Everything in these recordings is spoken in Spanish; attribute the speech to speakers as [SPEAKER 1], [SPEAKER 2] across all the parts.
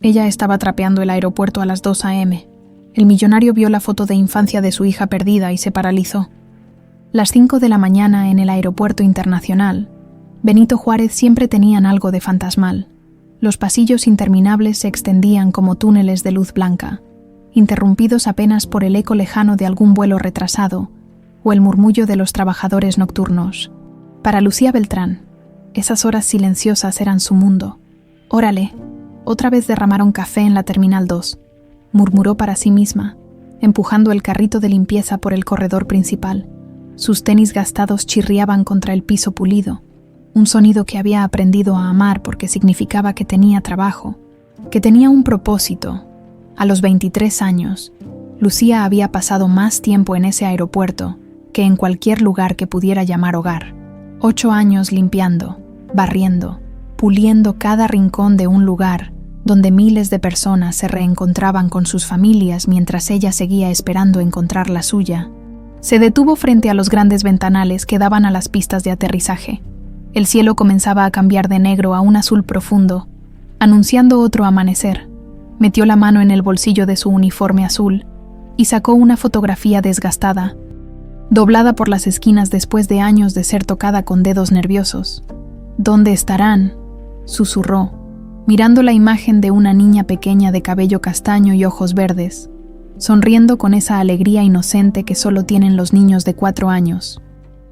[SPEAKER 1] Ella estaba trapeando el aeropuerto a las 2 a.m. El millonario vio la foto de infancia de su hija perdida y se paralizó. Las 5 de la mañana en el aeropuerto internacional, Benito Juárez siempre tenían algo de fantasmal. Los pasillos interminables se extendían como túneles de luz blanca, interrumpidos apenas por el eco lejano de algún vuelo retrasado o el murmullo de los trabajadores nocturnos. Para Lucía Beltrán, esas horas silenciosas eran su mundo. «Órale». Otra vez derramaron café en la Terminal 2, murmuró para sí misma, empujando el carrito de limpieza por el corredor principal. Sus tenis gastados chirriaban contra el piso pulido, un sonido que había aprendido a amar porque significaba que tenía trabajo, que tenía un propósito. A los 23 años, Lucía había pasado más tiempo en ese aeropuerto que en cualquier lugar que pudiera llamar hogar. 8 años limpiando, barriendo, puliendo cada rincón de un lugar donde miles de personas se reencontraban con sus familias mientras ella seguía esperando encontrar la suya. Se detuvo frente a los grandes ventanales que daban a las pistas de aterrizaje. El cielo comenzaba a cambiar de negro a un azul profundo, anunciando otro amanecer. Metió la mano en el bolsillo de su uniforme azul y sacó una fotografía desgastada, doblada por las esquinas después de años de ser tocada con dedos nerviosos. «¿Dónde estarán?», susurró, mirando la imagen de una niña pequeña de cabello castaño y ojos verdes, sonriendo con esa alegría inocente que solo tienen los niños de 4 años.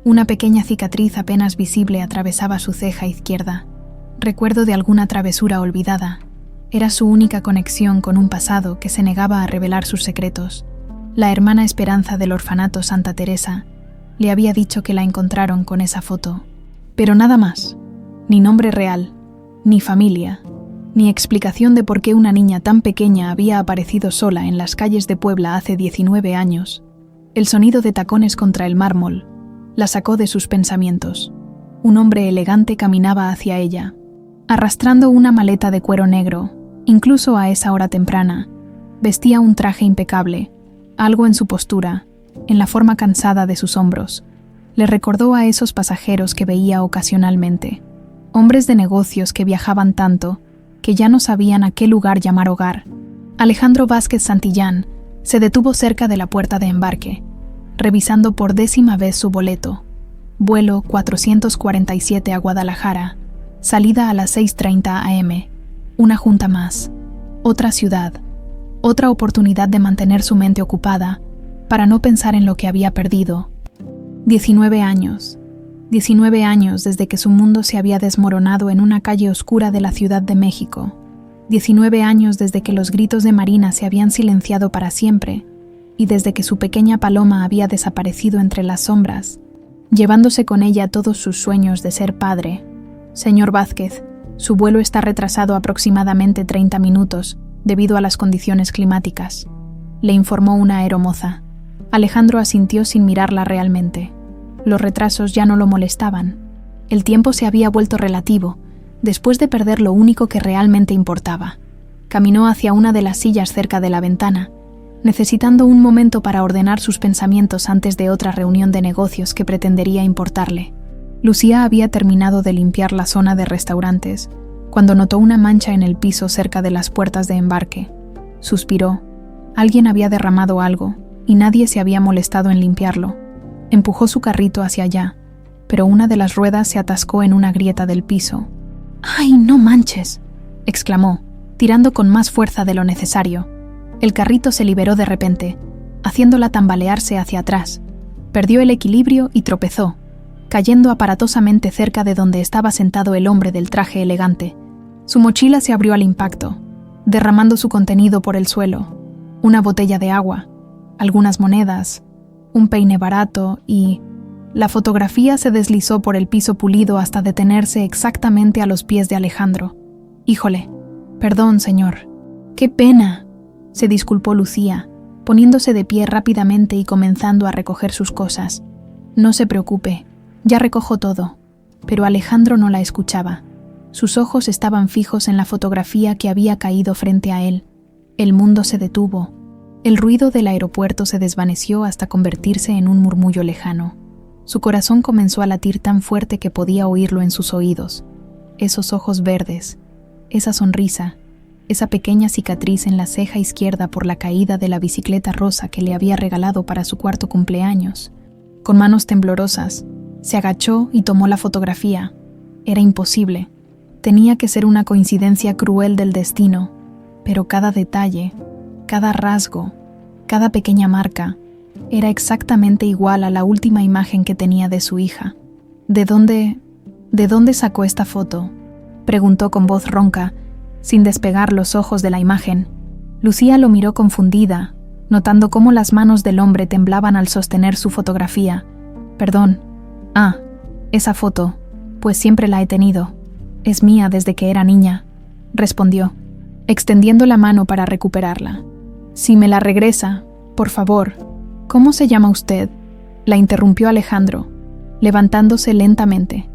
[SPEAKER 1] Una pequeña cicatriz apenas visible atravesaba su ceja izquierda, recuerdo de alguna travesura olvidada. Era su única conexión con un pasado que se negaba a revelar sus secretos. La hermana Esperanza del orfanato Santa Teresa le había dicho que la encontraron con esa foto. Pero nada más, ni nombre real, ni familia, ni explicación de por qué una niña tan pequeña había aparecido sola en las calles de Puebla hace 19 años. El sonido de tacones contra el mármol la sacó de sus pensamientos. Un hombre elegante caminaba hacia ella, arrastrando una maleta de cuero negro. Incluso a esa hora temprana, vestía un traje impecable. Algo en su postura, en la forma cansada de sus hombros, le recordó a esos pasajeros que veía ocasionalmente, hombres de negocios que viajaban tanto que ya no sabían a qué lugar llamar hogar. Alejandro Vázquez Santillán se detuvo cerca de la puerta de embarque, revisando por 10ª vez su boleto. Vuelo 447 a Guadalajara, salida a las 6:30 a.m. Una junta más, otra ciudad, otra oportunidad de mantener su mente ocupada para no pensar en lo que había perdido. 19 años desde que su mundo se había desmoronado en una calle oscura de la Ciudad de México. 19 años desde que los gritos de Marina se habían silenciado para siempre y desde que su pequeña Paloma había desaparecido entre las sombras, llevándose con ella todos sus sueños de ser padre. «Señor Vázquez, su vuelo está retrasado aproximadamente 30 minutos debido a las condiciones climáticas», le informó una aeromoza. Alejandro asintió sin mirarla realmente. Los retrasos ya no lo molestaban. El tiempo se había vuelto relativo, después de perder lo único que realmente importaba. Caminó hacia una de las sillas cerca de la ventana, necesitando un momento para ordenar sus pensamientos antes de otra reunión de negocios que pretendería importarle. Lucía había terminado de limpiar la zona de restaurantes cuando notó una mancha en el piso cerca de las puertas de embarque. Suspiró. Alguien había derramado algo y nadie se había molestado en limpiarlo. Empujó su carrito hacia allá, pero una de las ruedas se atascó en una grieta del piso. «¡Ay, no manches!», exclamó, tirando con más fuerza de lo necesario. El carrito se liberó de repente, haciéndola tambalearse hacia atrás. Perdió el equilibrio y tropezó, cayendo aparatosamente cerca de donde estaba sentado el hombre del traje elegante. Su mochila se abrió al impacto, derramando su contenido por el suelo. Una botella de agua, algunas monedas, un peine barato y... La fotografía se deslizó por el piso pulido hasta detenerse exactamente a los pies de Alejandro. «Híjole, perdón, señor». «¡Qué pena!», se disculpó Lucía, poniéndose de pie rápidamente y comenzando a recoger sus cosas. «No se preocupe, ya recojo todo». Pero Alejandro no la escuchaba. Sus ojos estaban fijos en la fotografía que había caído frente a él. El mundo se detuvo. El ruido del aeropuerto se desvaneció hasta convertirse en un murmullo lejano. Su corazón comenzó a latir tan fuerte que podía oírlo en sus oídos. Esos ojos verdes, esa sonrisa, esa pequeña cicatriz en la ceja izquierda por la caída de la bicicleta rosa que le había regalado para su 4º cumpleaños. Con manos temblorosas, se agachó y tomó la fotografía. Era imposible. Tenía que ser una coincidencia cruel del destino, pero cada detalle, cada rasgo, cada pequeña marca, era exactamente igual a la última imagen que tenía de su hija. ¿De dónde sacó esta foto?, preguntó con voz ronca, sin despegar los ojos de la imagen. Lucía lo miró confundida, notando cómo las manos del hombre temblaban al sostener su fotografía. Perdón. Ah, esa foto, pues siempre la he tenido. Es mía desde que era niña, respondió, extendiendo la mano para recuperarla. Si me la regresa, por favor. ¿Cómo se llama usted?, la interrumpió Alejandro, levantándose lentamente.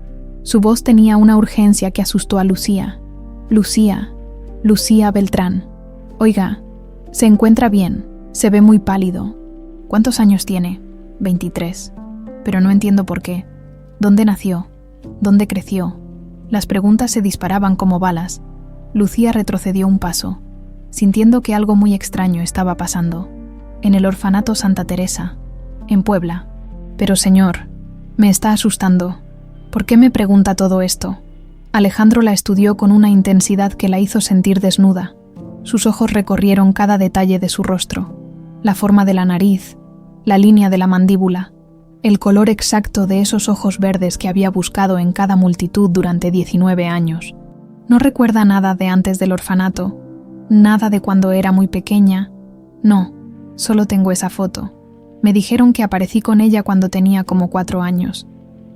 [SPEAKER 1] Su voz tenía una urgencia que asustó a Lucía. Lucía Beltrán. Oiga, se encuentra bien, se ve muy pálido. ¿Cuántos años tiene? 23. Pero no entiendo por qué. ¿Dónde nació? ¿Dónde creció? Las preguntas se disparaban como balas. Lucía retrocedió un paso, sintiendo que algo muy extraño estaba pasando. En el orfanato Santa Teresa, en Puebla. Pero señor, me está asustando. ¿Por qué me pregunta todo esto? Alejandro la estudió con una intensidad que la hizo sentir desnuda. Sus ojos recorrieron cada detalle de su rostro, la forma de la nariz, la línea de la mandíbula, el color exacto de esos ojos verdes que había buscado en cada multitud durante 19 años. No recuerda nada de antes del orfanato, nada de cuando era muy pequeña. No, solo tengo esa foto. Me dijeron que aparecí con ella cuando tenía como 4 años,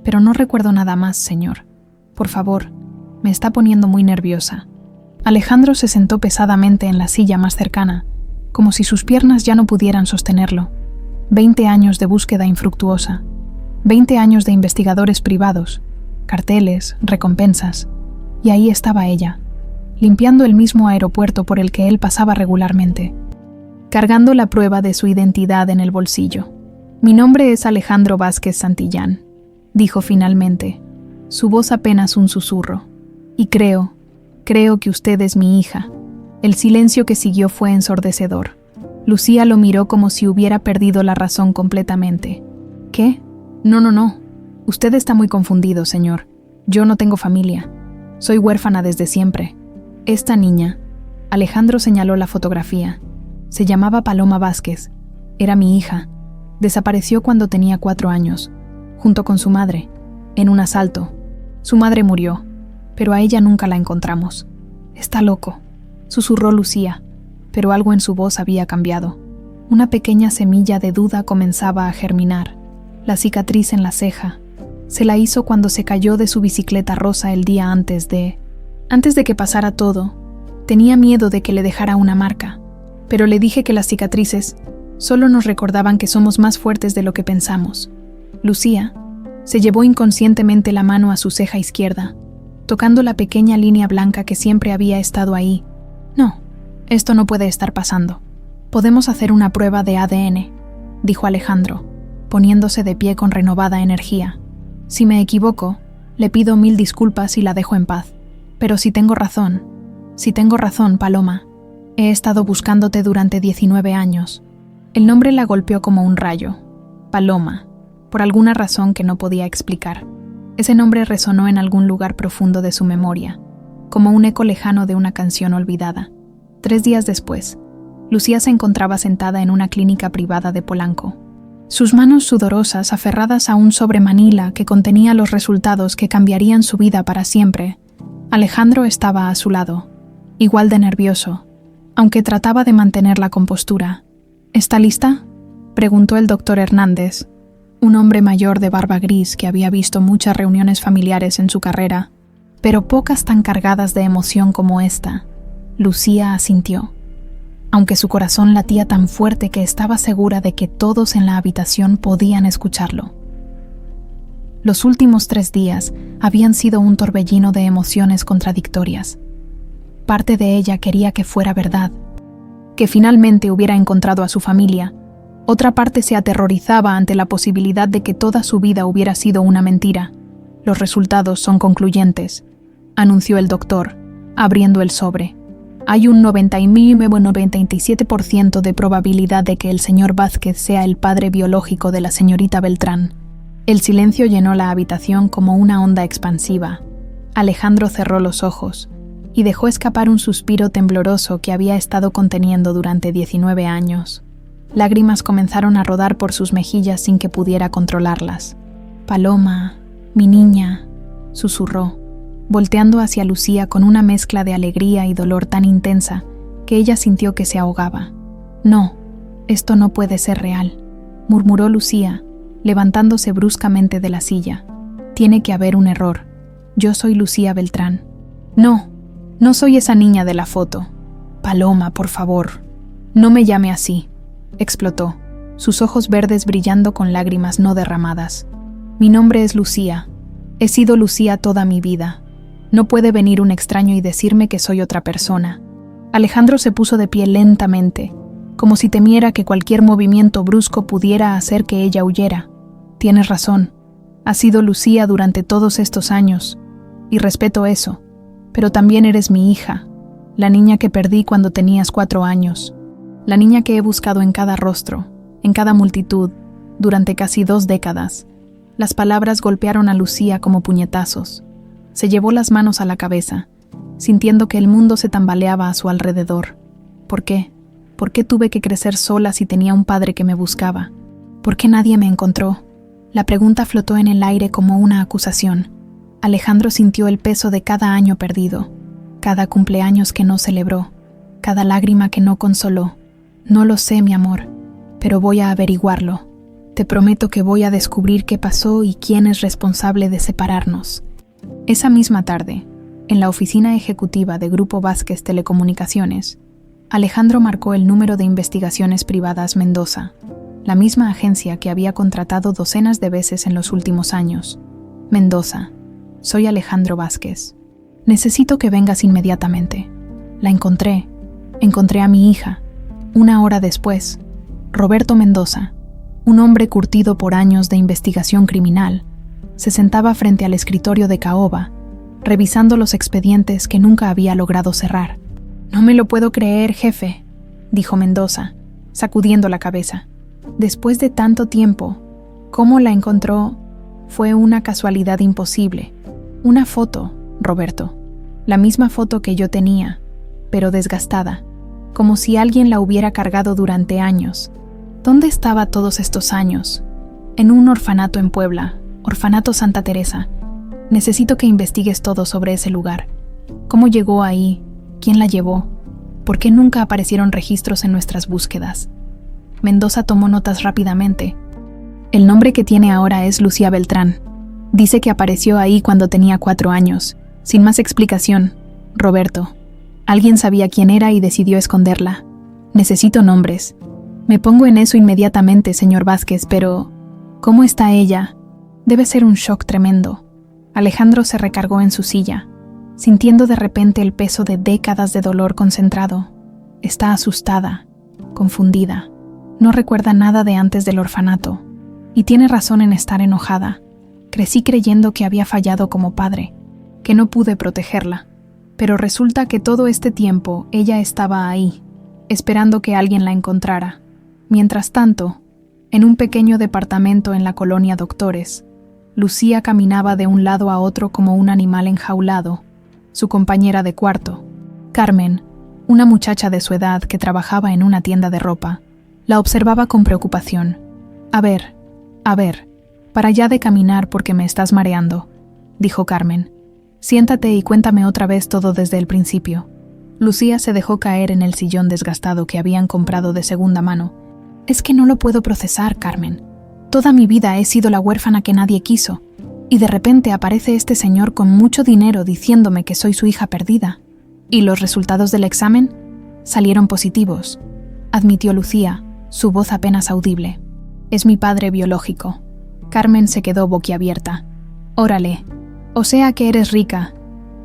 [SPEAKER 1] pero no recuerdo nada más, señor. Por favor, me está poniendo muy nerviosa. Alejandro se sentó pesadamente en la silla más cercana, como si sus piernas ya no pudieran sostenerlo. 20 años de búsqueda infructuosa, 20 años de investigadores privados, carteles, recompensas, y ahí estaba ella, limpiando el mismo aeropuerto por el que él pasaba regularmente, cargando la prueba de su identidad en el bolsillo. Mi nombre es Alejandro Vázquez Santillán, dijo finalmente, su voz apenas un susurro, y creo que usted es mi hija. El silencio que siguió fue ensordecedor. Lucía lo miró como si hubiera perdido la razón completamente. ¿Qué? No. Usted está muy confundido, señor. Yo no tengo familia. Soy huérfana desde siempre. Esta niña, Alejandro señaló la fotografía, se llamaba Paloma Vázquez. Era mi hija. Desapareció cuando tenía 4 años, junto con su madre, en un asalto. Su madre murió, pero a ella nunca la encontramos. Está loco, susurró Lucía, pero algo en su voz había cambiado. Una pequeña semilla de duda comenzaba a germinar. La cicatriz en la ceja se la hizo cuando se cayó de su bicicleta rosa el día antes de que pasara todo. Tenía miedo de que le dejara una marca, pero le dije que las cicatrices solo nos recordaban que somos más fuertes de lo que pensamos. Lucía se llevó inconscientemente la mano a su ceja izquierda, tocando la pequeña línea blanca que siempre había estado ahí. No, esto no puede estar pasando. Podemos hacer una prueba de ADN, dijo Alejandro, poniéndose de pie con renovada energía. Si me equivoco, le pido 1000 disculpas y la dejo en paz. Pero si tengo razón, Paloma, he estado buscándote durante 19 años. El nombre la golpeó como un rayo. Paloma, por alguna razón que no podía explicar. Ese nombre resonó en algún lugar profundo de su memoria, como un eco lejano de una canción olvidada. 3 días después, Lucía se encontraba sentada en una clínica privada de Polanco. Sus manos sudorosas aferradas a un sobre manila que contenía los resultados que cambiarían su vida para siempre. Alejandro estaba a su lado, igual de nervioso, aunque trataba de mantener la compostura. ¿Está lista?, preguntó el doctor Hernández, un hombre mayor de barba gris que había visto muchas reuniones familiares en su carrera, pero pocas tan cargadas de emoción como esta. Lucía asintió, aunque su corazón latía tan fuerte que estaba segura de que todos en la habitación podían escucharlo. Los últimos 3 días habían sido un torbellino de emociones contradictorias. Parte de ella quería que fuera verdad, que finalmente hubiera encontrado a su familia. Otra parte se aterrorizaba ante la posibilidad de que toda su vida hubiera sido una mentira. Los resultados son concluyentes, anunció el doctor, abriendo el sobre. Hay un 97% de probabilidad de que el señor Vázquez sea el padre biológico de la señorita Beltrán. El silencio llenó la habitación como una onda expansiva. Alejandro cerró los ojos y dejó escapar un suspiro tembloroso que había estado conteniendo durante 19 años. Lágrimas comenzaron a rodar por sus mejillas sin que pudiera controlarlas. «Paloma, mi niña», susurró, volteando hacia Lucía con una mezcla de alegría y dolor tan intensa que ella sintió que se ahogaba. «No, esto no puede ser real», murmuró Lucía, levantándose bruscamente de la silla. «Tiene que haber un error. Yo soy Lucía Beltrán». «No, no soy esa niña de la foto». «Paloma, por favor, no me llame así», explotó, sus ojos verdes brillando con lágrimas no derramadas. «Mi nombre es Lucía. He sido Lucía toda mi vida. No puede venir un extraño y decirme que soy otra persona». Alejandro se puso de pie lentamente, como si temiera que cualquier movimiento brusco pudiera hacer que ella huyera. «Tienes razón. Has sido Lucía durante todos estos años, y respeto eso, pero también eres mi hija, la niña que perdí cuando tenías 4 años, la niña que he buscado en cada rostro, en cada multitud, durante casi 2 décadas». Las palabras golpearon a Lucía como puñetazos. Se llevó las manos a la cabeza, sintiendo que el mundo se tambaleaba a su alrededor. ¿Por qué? ¿Por qué tuve que crecer sola si tenía un padre que me buscaba? ¿Por qué nadie me encontró? La pregunta flotó en el aire como una acusación. Alejandro sintió el peso de cada año perdido, cada cumpleaños que no celebró, cada lágrima que no consoló. «No lo sé, mi amor, pero voy a averiguarlo. Te prometo que voy a descubrir qué pasó y quién es responsable de separarnos». Esa misma tarde, en la oficina ejecutiva de Grupo Vázquez Telecomunicaciones, Alejandro marcó el número de investigaciones privadas Mendoza, la misma agencia que había contratado docenas de veces en los últimos años. «Mendoza, soy Alejandro Vázquez. Necesito que vengas inmediatamente. La encontré. Encontré a mi hija. 1 hora después, Roberto Mendoza, un hombre curtido por años de investigación criminal, se sentaba frente al escritorio de Caoba, revisando los expedientes que nunca había logrado cerrar. «No me lo puedo creer, jefe», dijo Mendoza, sacudiendo la cabeza. «Después de tanto tiempo, ¿cómo la encontró? Fue una casualidad imposible. Una foto, Roberto. La misma foto que yo tenía, pero desgastada, como si alguien la hubiera cargado durante años. ¿Dónde estaba todos estos años? En un orfanato en Puebla, Orfanato Santa Teresa. Necesito que investigues todo sobre ese lugar. ¿Cómo llegó ahí? ¿Quién la llevó? ¿Por qué nunca aparecieron registros en nuestras búsquedas?» Mendoza tomó notas rápidamente. «El nombre que tiene ahora es Lucía Beltrán. Dice que apareció ahí cuando tenía 4 años. Sin más explicación, Roberto. Alguien sabía quién era y decidió esconderla. Necesito nombres. Me pongo en eso inmediatamente, señor Vázquez, pero ¿cómo está ella? Debe ser un shock tremendo». Alejandro se recargó en su silla, sintiendo de repente el peso de décadas de dolor concentrado. Está asustada, confundida. No recuerda nada de antes del orfanato. Y tiene razón en estar enojada. Crecí creyendo que había fallado como padre, que no pude protegerla. Pero resulta que todo este tiempo ella estaba ahí, esperando que alguien la encontrara. Mientras tanto, en un pequeño departamento en la colonia Doctores, Lucía caminaba de un lado a otro como un animal enjaulado. Su compañera de cuarto, Carmen, una muchacha de su edad que trabajaba en una tienda de ropa, la observaba con preocupación. A ver, para ya de caminar porque me estás mareando», dijo Carmen. «Siéntate y cuéntame otra vez todo desde el principio». Lucía se dejó caer en el sillón desgastado que habían comprado de segunda mano. «Es que no lo puedo procesar, Carmen. Toda mi vida he sido la huérfana que nadie quiso, y de repente aparece este señor con mucho dinero diciéndome que soy su hija perdida. ¿Y los resultados del examen? Salieron positivos», admitió Lucía, su voz apenas audible. «Es mi padre biológico». Carmen se quedó boquiabierta. «Órale, o sea que eres rica».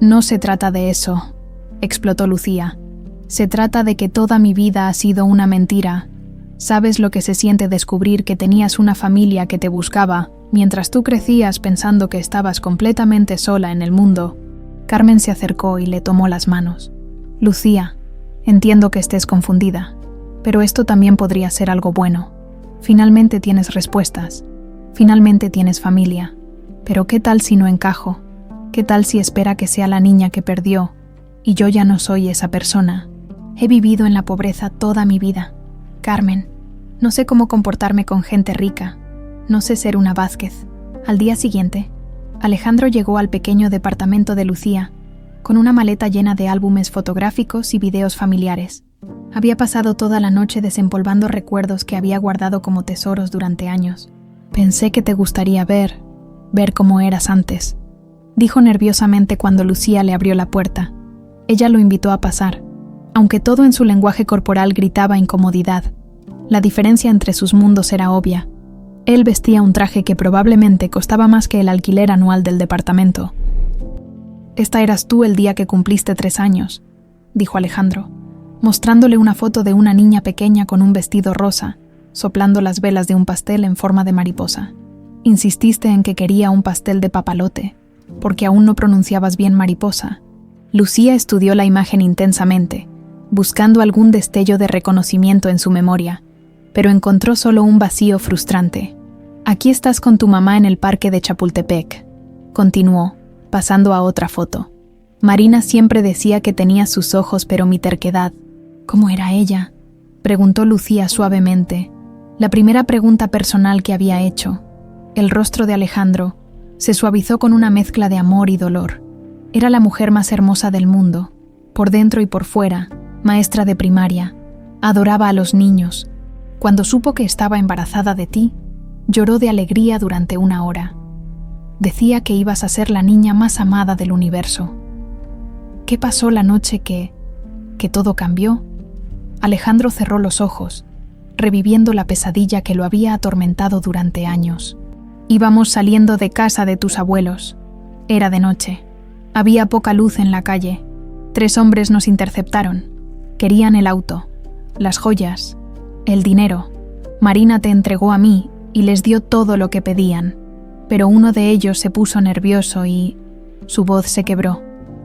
[SPEAKER 1] «No se trata de eso», explotó Lucía. «Se trata de que toda mi vida ha sido una mentira. ¿Sabes lo que se siente descubrir que tenías una familia que te buscaba, mientras tú crecías pensando que estabas completamente sola en el mundo?» Carmen se acercó y le tomó las manos. «Lucía, Entiendo que estés confundida, pero esto también podría ser algo bueno. Finalmente tienes respuestas. Finalmente tienes familia. Pero ¿qué tal si no encajo? ¿Qué tal si espera que sea la niña que perdió y yo ya no soy esa persona? He vivido en la pobreza toda mi vida. Carmen, no sé cómo comportarme con gente rica. No sé ser una Vázquez. Al día siguiente, Alejandro llegó al pequeño departamento de Lucía, con una maleta llena de álbumes fotográficos y videos familiares. Había pasado toda la noche desempolvando recuerdos que había guardado como tesoros durante años. Pensé que te gustaría ver cómo eras antes, dijo nerviosamente cuando Lucía le abrió la puerta. Ella lo invitó a pasar, aunque todo en su lenguaje corporal gritaba incomodidad. La diferencia entre sus mundos era obvia. Él vestía un traje que probablemente costaba más que el alquiler anual del departamento. «Esta eras tú el día que cumpliste 3 años», dijo Alejandro, mostrándole una foto de una niña pequeña con un vestido rosa, soplando las velas de un pastel en forma de mariposa. Insististe en que quería un pastel de papalote, porque aún no pronunciabas bien mariposa. Lucía estudió la imagen intensamente, buscando algún destello de reconocimiento en su memoria, pero encontró solo un vacío frustrante. «Aquí estás con tu mamá en el parque de Chapultepec», continuó, pasando a otra foto. «Marina siempre decía que tenía sus ojos, pero mi terquedad». «¿Cómo era ella?», preguntó Lucía suavemente, la primera pregunta personal que había hecho. El rostro de Alejandro se suavizó con una mezcla de amor y dolor. Era la mujer más hermosa del mundo, por dentro y por fuera, maestra de primaria, adoraba a los niños. Cuando supo que estaba embarazada de ti, lloró de alegría durante 1 hora. Decía que ibas a ser la niña más amada del universo. ¿Qué pasó la noche que todo cambió? Alejandro cerró los ojos, reviviendo la pesadilla que lo había atormentado durante años. Íbamos saliendo de casa de tus abuelos. Era de noche. Había poca luz en la calle. 3 hombres nos interceptaron. Querían el auto, las joyas, el dinero. Marina te entregó a mí y les dio todo lo que pedían. Pero uno de ellos se puso nervioso y su voz se quebró.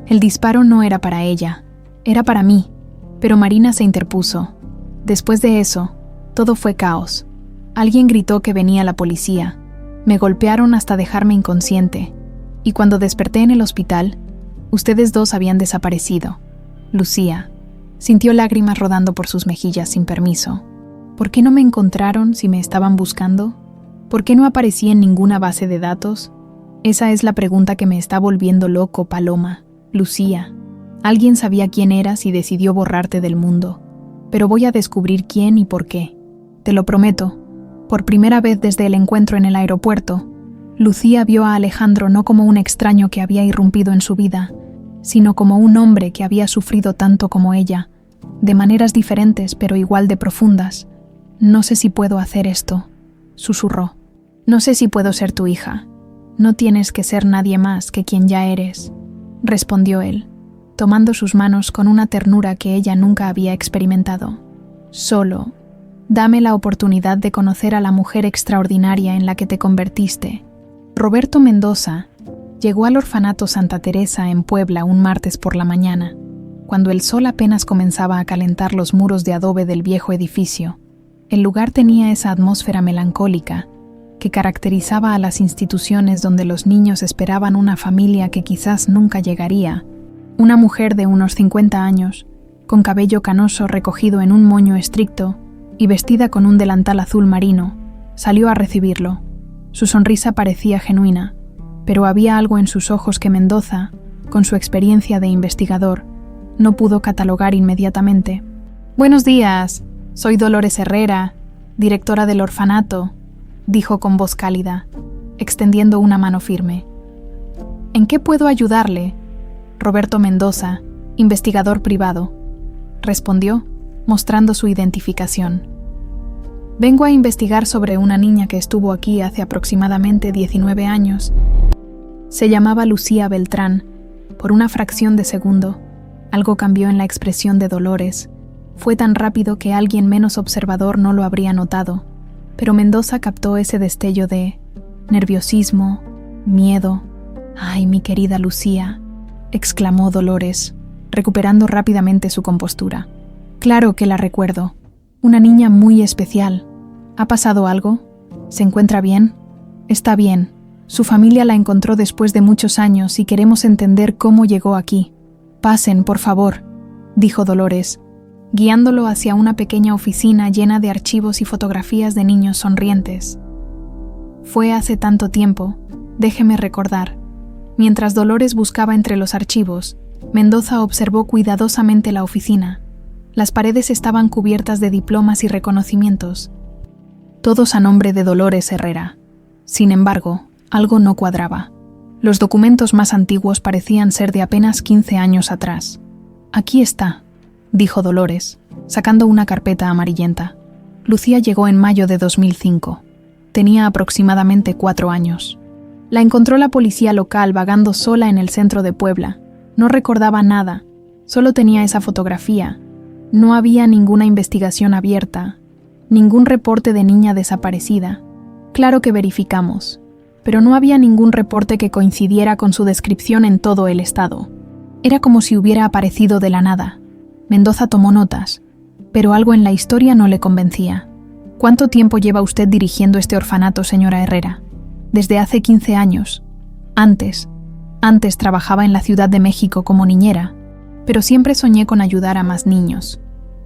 [SPEAKER 1] El disparo no era para ella, era para mí, pero Marina se interpuso. Después de eso, todo fue caos. Alguien gritó que venía la policía. Me golpearon hasta dejarme inconsciente, y cuando desperté en el hospital, ustedes 2 habían desaparecido. Lucía sintió lágrimas rodando por sus mejillas sin permiso. ¿Por qué no me encontraron si me estaban buscando? ¿Por qué no aparecí en ninguna base de datos? Esa es la pregunta que me está volviendo loco, Paloma. Lucía, alguien sabía quién eras y decidió borrarte del mundo. Pero voy a descubrir quién y por qué. Te lo prometo. Por primera vez desde el encuentro en el aeropuerto, Lucía vio a Alejandro no como un extraño que había irrumpido en su vida, sino como un hombre que había sufrido tanto como ella, de maneras diferentes pero igual de profundas. «No sé si puedo hacer esto», susurró. «No sé si puedo ser tu hija. No tienes que ser nadie más que quien ya eres», respondió él, tomando sus manos con una ternura que ella nunca había experimentado. «Solo dame la oportunidad de conocer a la mujer extraordinaria en la que te convertiste». Roberto Mendoza llegó al orfanato Santa Teresa en Puebla un martes por la mañana, cuando el sol apenas comenzaba a calentar los muros de adobe del viejo edificio. El lugar tenía esa atmósfera melancólica que caracterizaba a las instituciones donde los niños esperaban una familia que quizás nunca llegaría. Una mujer de unos 50 años, con cabello canoso recogido en un moño estricto y vestida con un delantal azul marino, salió a recibirlo. Su sonrisa parecía genuina, pero había algo en sus ojos que Mendoza, con su experiencia de investigador, no pudo catalogar inmediatamente. «Buenos días, soy Dolores Herrera, directora del orfanato», dijo con voz cálida, extendiendo una mano firme. «¿En qué puedo ayudarle?» Roberto Mendoza, investigador privado, respondió, mostrando su identificación. «Vengo a investigar sobre una niña que estuvo aquí hace aproximadamente 19 años. Se llamaba Lucía Beltrán. Por una fracción de segundo, algo cambió en la expresión de Dolores. Fue tan rápido que alguien menos observador no lo habría notado, pero Mendoza captó ese destello de nerviosismo, miedo. «Ay, mi querida Lucía», exclamó Dolores, recuperando rápidamente su compostura. Claro que la recuerdo. Una niña muy especial. ¿Ha pasado algo? ¿Se encuentra bien? Está bien. Su familia la encontró después de muchos años y queremos entender cómo llegó aquí. Pasen, por favor, dijo Dolores, guiándolo hacia una pequeña oficina llena de archivos y fotografías de niños sonrientes. Fue hace tanto tiempo, déjeme recordar. Mientras Dolores buscaba entre los archivos, Mendoza observó cuidadosamente la oficina. Las paredes estaban cubiertas de diplomas y reconocimientos, todos a nombre de Dolores Herrera. Sin embargo, algo no cuadraba. Los documentos más antiguos parecían ser de apenas 15 años atrás. Aquí está, dijo Dolores, sacando una carpeta amarillenta. Lucía llegó en mayo de 2005. Tenía aproximadamente 4 años. La encontró la policía local vagando sola en el centro de Puebla. No recordaba nada, solo tenía esa fotografía. No había ninguna investigación abierta, ningún reporte de niña desaparecida. Claro que verificamos, pero no había ningún reporte que coincidiera con su descripción en todo el estado. Era como si hubiera aparecido de la nada. Mendoza tomó notas, pero algo en la historia no le convencía. ¿Cuánto tiempo lleva usted dirigiendo este orfanato, señora Herrera? Desde hace 15 años. Antes trabajaba en la Ciudad de México como niñera, pero siempre soñé con ayudar a más niños.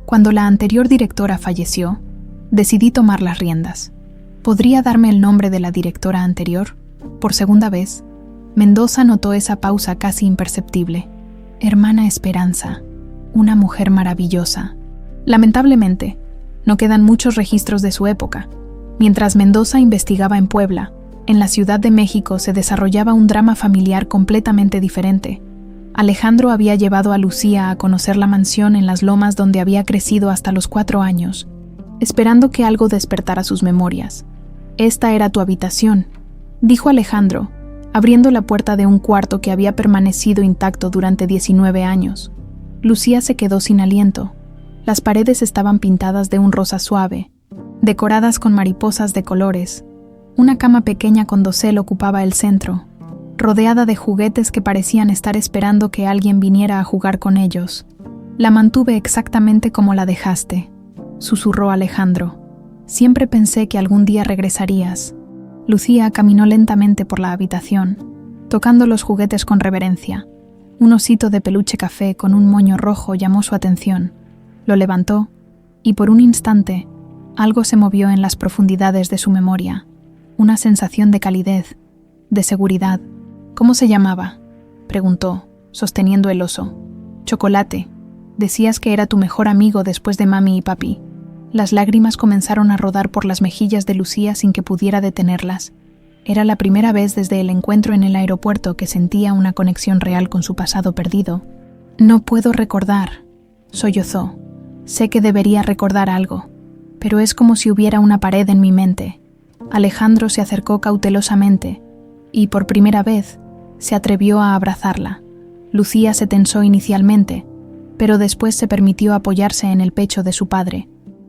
[SPEAKER 1] Cuando la anterior directora falleció, decidí tomar las riendas. ¿Podría darme el nombre de la directora anterior? Por segunda vez, Mendoza notó esa pausa casi imperceptible. Hermana Esperanza, una mujer maravillosa. Lamentablemente, no quedan muchos registros de su época. Mientras Mendoza investigaba en Puebla, en la Ciudad de México se desarrollaba un drama familiar completamente diferente. Alejandro había llevado a Lucía a conocer la mansión en las lomas donde había crecido hasta los 4 años, esperando que algo despertara sus memorias. «Esta era tu habitación», dijo Alejandro, abriendo la puerta de un cuarto que había permanecido intacto durante 19 años. Lucía se quedó sin aliento. Las paredes estaban pintadas de un rosa suave, decoradas con mariposas de colores. Una cama pequeña con dosel ocupaba el centro, rodeada de juguetes que parecían estar esperando que alguien viniera a jugar con ellos. «La mantuve exactamente como la dejaste», susurró Alejandro. «Siempre pensé que algún día regresarías». Lucía caminó lentamente por la habitación, tocando los juguetes con reverencia. Un osito de peluche café con un moño rojo llamó su atención. Lo levantó, y por un instante, algo se movió en las profundidades de su memoria. Una sensación de calidez, de seguridad. «¿Cómo se llamaba?», preguntó, sosteniendo el oso. «Chocolate. Decías que era tu mejor amigo después de mami y papi». Las lágrimas comenzaron a rodar por las mejillas de Lucía sin que pudiera detenerlas. Era la primera vez desde el encuentro en el aeropuerto que sentía una conexión real con su pasado perdido. «No puedo recordar», sollozó. «Sé que debería recordar algo, pero es como si hubiera una pared en mi mente». Alejandro se acercó cautelosamente y, por primera vez, se atrevió a abrazarla. Lucía se tensó inicialmente, pero después se permitió apoyarse en el pecho de su padre,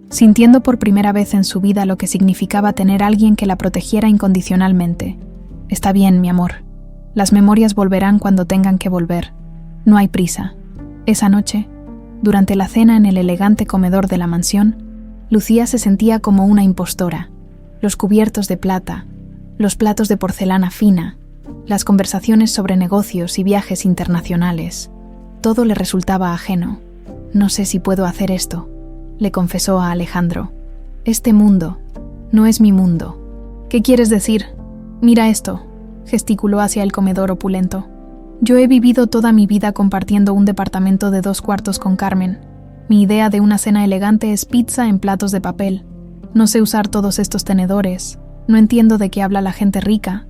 [SPEAKER 1] sintiendo por primera vez en su vida lo que significaba tener a alguien que la protegiera incondicionalmente. «Está bien, mi amor. Las memorias volverán cuando tengan que volver. No hay prisa». Esa noche, durante la cena en el elegante comedor de la mansión, Lucía se sentía como una impostora. Los cubiertos de plata, los platos de porcelana fina, las conversaciones sobre negocios y viajes internacionales. Todo le resultaba ajeno. «No sé si puedo hacer esto», le confesó a Alejandro. «Este mundo no es mi mundo». «¿Qué quieres decir? Mira esto», gesticuló hacia el comedor opulento. «Yo he vivido toda mi vida compartiendo un departamento de 2 cuartos con Carmen. Mi idea de una cena elegante es pizza en platos de papel. No sé usar todos estos tenedores. No entiendo de qué habla la gente rica».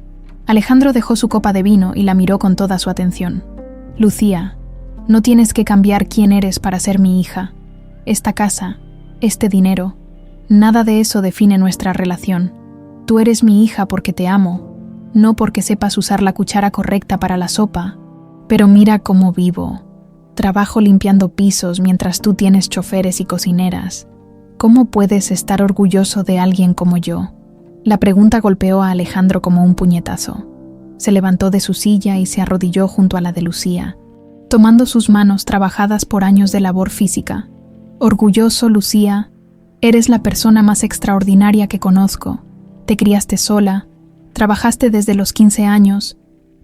[SPEAKER 1] Alejandro dejó su copa de vino y la miró con toda su atención. «Lucía, no tienes que cambiar quién eres para ser mi hija. Esta casa, este dinero, nada de eso define nuestra relación. Tú eres mi hija porque te amo, no porque sepas usar la cuchara correcta para la sopa. Pero mira cómo vivo. Trabajo limpiando pisos mientras tú tienes choferes y cocineras. ¿Cómo puedes estar orgulloso de alguien como yo?». La pregunta golpeó a Alejandro como un puñetazo. Se levantó de su silla y se arrodilló junto a la de Lucía, tomando sus manos trabajadas por años de labor física. Orgulloso, Lucía, eres la persona más extraordinaria que conozco. Te criaste sola, trabajaste desde los 15 años,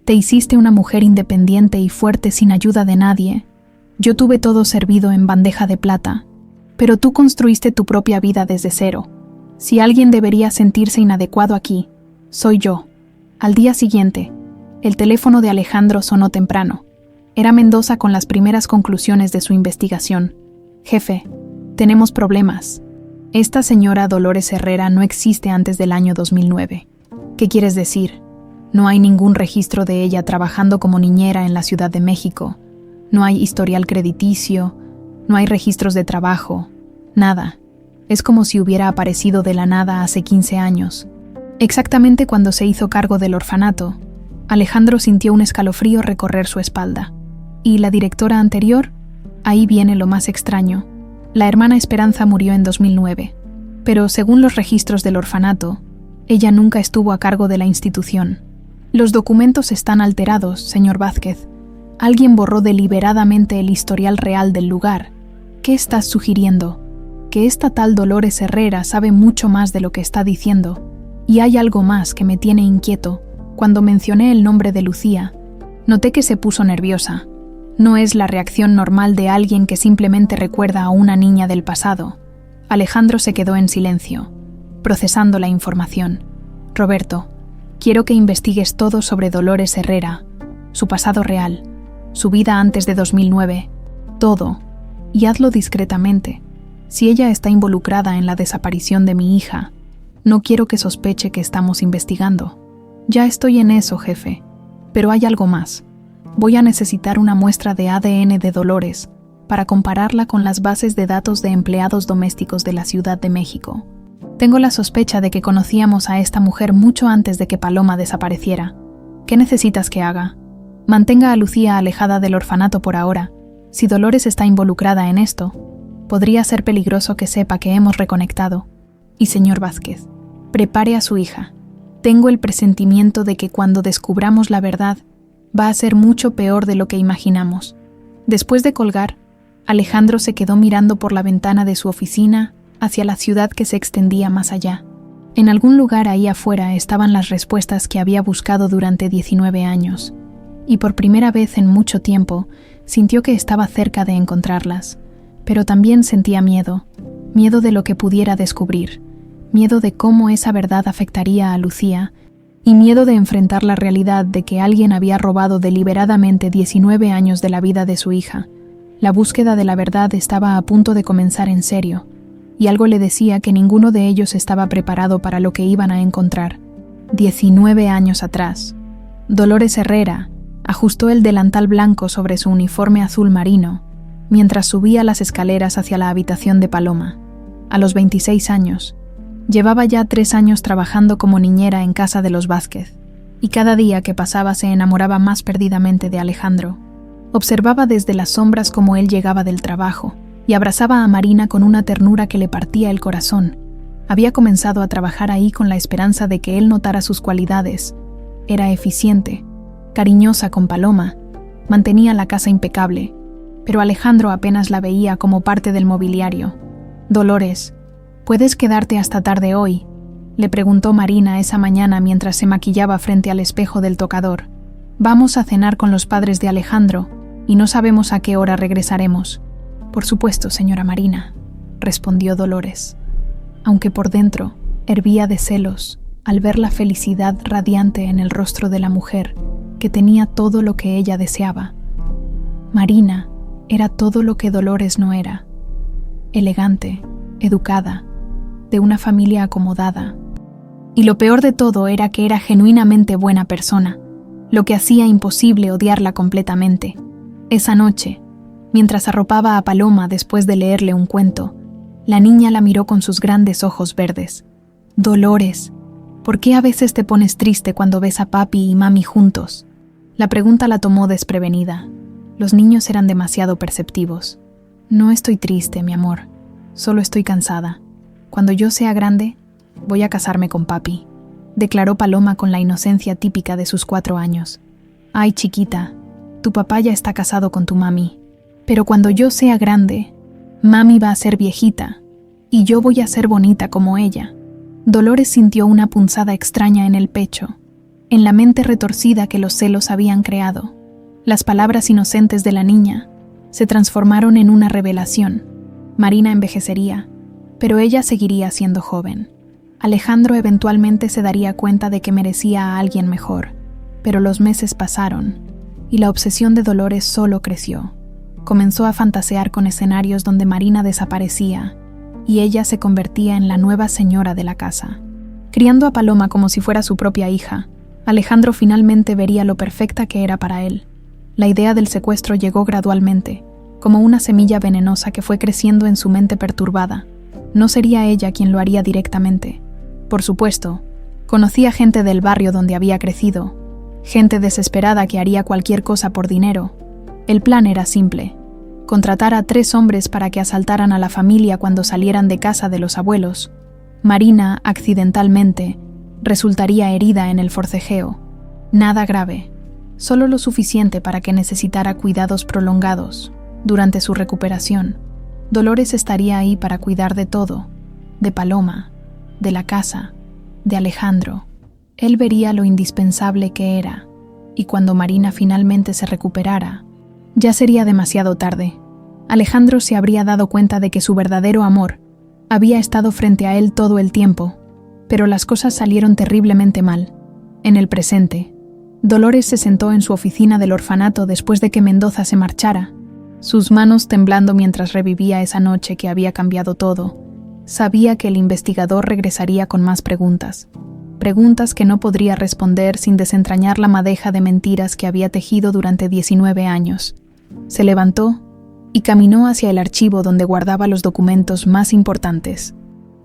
[SPEAKER 1] te hiciste una mujer independiente y fuerte sin ayuda de nadie. Yo tuve todo servido en bandeja de plata, pero tú construiste tu propia vida desde cero. Si alguien debería sentirse inadecuado aquí, soy yo. Al día siguiente, el teléfono de Alejandro sonó temprano. Era Mendoza con las primeras conclusiones de su investigación. Jefe, tenemos problemas. Esta señora Dolores Herrera no existe antes del año 2009. ¿Qué quieres decir? No hay ningún registro de ella trabajando como niñera en la Ciudad de México. No hay historial crediticio, no hay registros de trabajo, nada. Es como si hubiera aparecido de la nada hace 15 años. Exactamente cuando se hizo cargo del orfanato, Alejandro sintió un escalofrío recorrer su espalda. ¿Y la directora anterior? Ahí viene lo más extraño. La hermana Esperanza murió en 2009, pero según los registros del orfanato, ella nunca estuvo a cargo de la institución. Los documentos están alterados, señor Vázquez. Alguien borró deliberadamente el historial real del lugar. ¿Qué estás sugiriendo? Que esta tal Dolores Herrera sabe mucho más de lo que está diciendo. Y hay algo más que me tiene inquieto. Cuando mencioné el nombre de Lucía, noté que se puso nerviosa. No es la reacción normal de alguien que simplemente recuerda a una niña del pasado. Alejandro se quedó en silencio, procesando la información. Roberto, quiero que investigues todo sobre Dolores Herrera, su pasado real, su vida antes de 2009, todo, y hazlo discretamente. Si ella está involucrada en la desaparición de mi hija, no quiero que sospeche que estamos investigando. Ya estoy en eso, jefe, pero hay algo más. Voy a necesitar una muestra de ADN de Dolores para compararla con las bases de datos de empleados domésticos de la Ciudad de México. Tengo la sospecha de que conocíamos a esta mujer mucho antes de que Paloma desapareciera. ¿Qué necesitas que haga? Mantenga a Lucía alejada del orfanato por ahora. Si Dolores está involucrada en esto, podría ser peligroso que sepa que hemos reconectado. Y señor Vázquez, prepare a su hija. Tengo el presentimiento de que cuando descubramos la verdad, va a ser mucho peor de lo que imaginamos. Después de colgar, Alejandro se quedó mirando por la ventana de su oficina hacia la ciudad que se extendía más allá. En algún lugar ahí afuera estaban las respuestas que había buscado durante 19 años, y por primera vez en mucho tiempo sintió que estaba cerca de encontrarlas, pero también sentía miedo de lo que pudiera descubrir, miedo de cómo esa verdad afectaría a Lucía, y miedo de enfrentar la realidad de que alguien había robado deliberadamente 19 años de la vida de su hija. La búsqueda de la verdad estaba a punto de comenzar en serio, y algo le decía que ninguno de ellos estaba preparado para lo que iban a encontrar. 19 años atrás, Dolores Herrera ajustó el delantal blanco sobre su uniforme azul marino mientras subía las escaleras hacia la habitación de Paloma. A los 26 años, llevaba ya 3 años trabajando como niñera en casa de los Vázquez, y cada día que pasaba se enamoraba más perdidamente de Alejandro. Observaba desde las sombras cómo él llegaba del trabajo y abrazaba a Marina con una ternura que le partía el corazón. Había comenzado a trabajar ahí con la esperanza de que él notara sus cualidades. Era eficiente, cariñosa con Paloma, mantenía la casa impecable, pero Alejandro apenas la veía como parte del mobiliario. «Dolores, ¿puedes quedarte hasta tarde hoy?», le preguntó Marina esa mañana mientras se maquillaba frente al espejo del tocador. «Vamos a cenar con los padres de Alejandro y no sabemos a qué hora regresaremos». «Por supuesto, señora Marina», respondió Dolores, aunque por dentro hervía de celos al ver la felicidad radiante en el rostro de la mujer que tenía todo lo que ella deseaba. Marina era todo lo que Dolores no era: elegante, educada, de una familia acomodada. Y lo peor de todo era que era genuinamente buena persona, lo que hacía imposible odiarla completamente. Esa noche, mientras arropaba a Paloma después de leerle un cuento, la niña la miró con sus grandes ojos verdes. «Dolores, ¿por qué a veces te pones triste cuando ves a papi y mami juntos?». La pregunta la tomó desprevenida. Los niños eran demasiado perceptivos. «No estoy triste, mi amor. Solo estoy cansada. Cuando yo sea grande, voy a casarme con papi», declaró Paloma con la inocencia típica de sus 4 años. «Ay, chiquita, tu papá ya está casado con tu mami. Pero cuando yo sea grande, Mami va a ser viejita, y yo voy a ser bonita como ella. Dolores sintió una punzada extraña en el pecho, en la mente retorcida que los celos habían creado. Las palabras inocentes de la niña se transformaron en una revelación. Marina envejecería, pero ella seguiría siendo joven. Alejandro eventualmente se daría cuenta de que merecía a alguien mejor, pero los meses pasaron, y la obsesión de Dolores solo creció. Comenzó a fantasear con escenarios donde Marina desaparecía, y ella se convertía en la nueva señora de la casa. Criando a Paloma como si fuera su propia hija, Alejandro finalmente vería lo perfecta que era para él. La idea del secuestro llegó gradualmente, como una semilla venenosa que fue creciendo en su mente perturbada. No sería ella quien lo haría directamente. Por supuesto, conocía gente del barrio donde había crecido, gente desesperada que haría cualquier cosa por dinero. El plan era simple: contratar a 3 hombres para que asaltaran a la familia cuando salieran de casa de los abuelos. Marina, accidentalmente, resultaría herida en el forcejeo. Nada grave, solo lo suficiente para que necesitara cuidados prolongados. Durante su recuperación, Dolores estaría ahí para cuidar de todo, de Paloma, de la casa, de Alejandro. Él vería lo indispensable que era, y cuando Marina finalmente se recuperara, ya sería demasiado tarde. Alejandro se habría dado cuenta de que su verdadero amor había estado frente a él todo el tiempo, pero las cosas salieron terriblemente mal. En el presente, Dolores se sentó en su oficina del orfanato después de que Mendoza se marchara, sus manos temblando mientras revivía esa noche que había cambiado todo. Sabía que el investigador regresaría con más preguntas que no podría responder sin desentrañar la madeja de mentiras que había tejido durante 19 años. Se levantó y caminó hacia el archivo donde guardaba los documentos más importantes.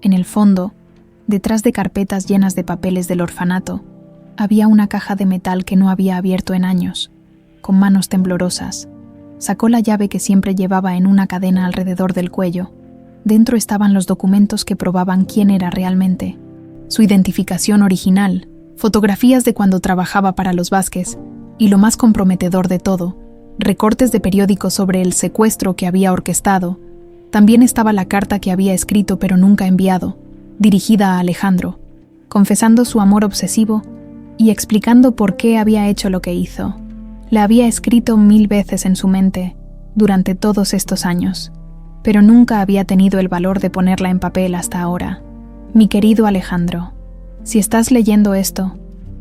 [SPEAKER 1] En el fondo, detrás de carpetas llenas de papeles del orfanato, había una caja de metal que no había abierto en años. Con manos temblorosas, sacó la llave que siempre llevaba en una cadena alrededor del cuello. Dentro estaban los documentos que probaban quién era realmente. Su identificación original, fotografías de cuando trabajaba para los Vázquez, y lo más comprometedor de todo, recortes de periódicos sobre el secuestro que había orquestado. También estaba la carta que había escrito pero nunca enviado, dirigida a Alejandro, confesando su amor obsesivo y explicando por qué había hecho lo que hizo. La había escrito 1000 veces en su mente durante todos estos años, pero nunca había tenido el valor de ponerla en papel hasta ahora. Mi querido Alejandro, si estás leyendo esto,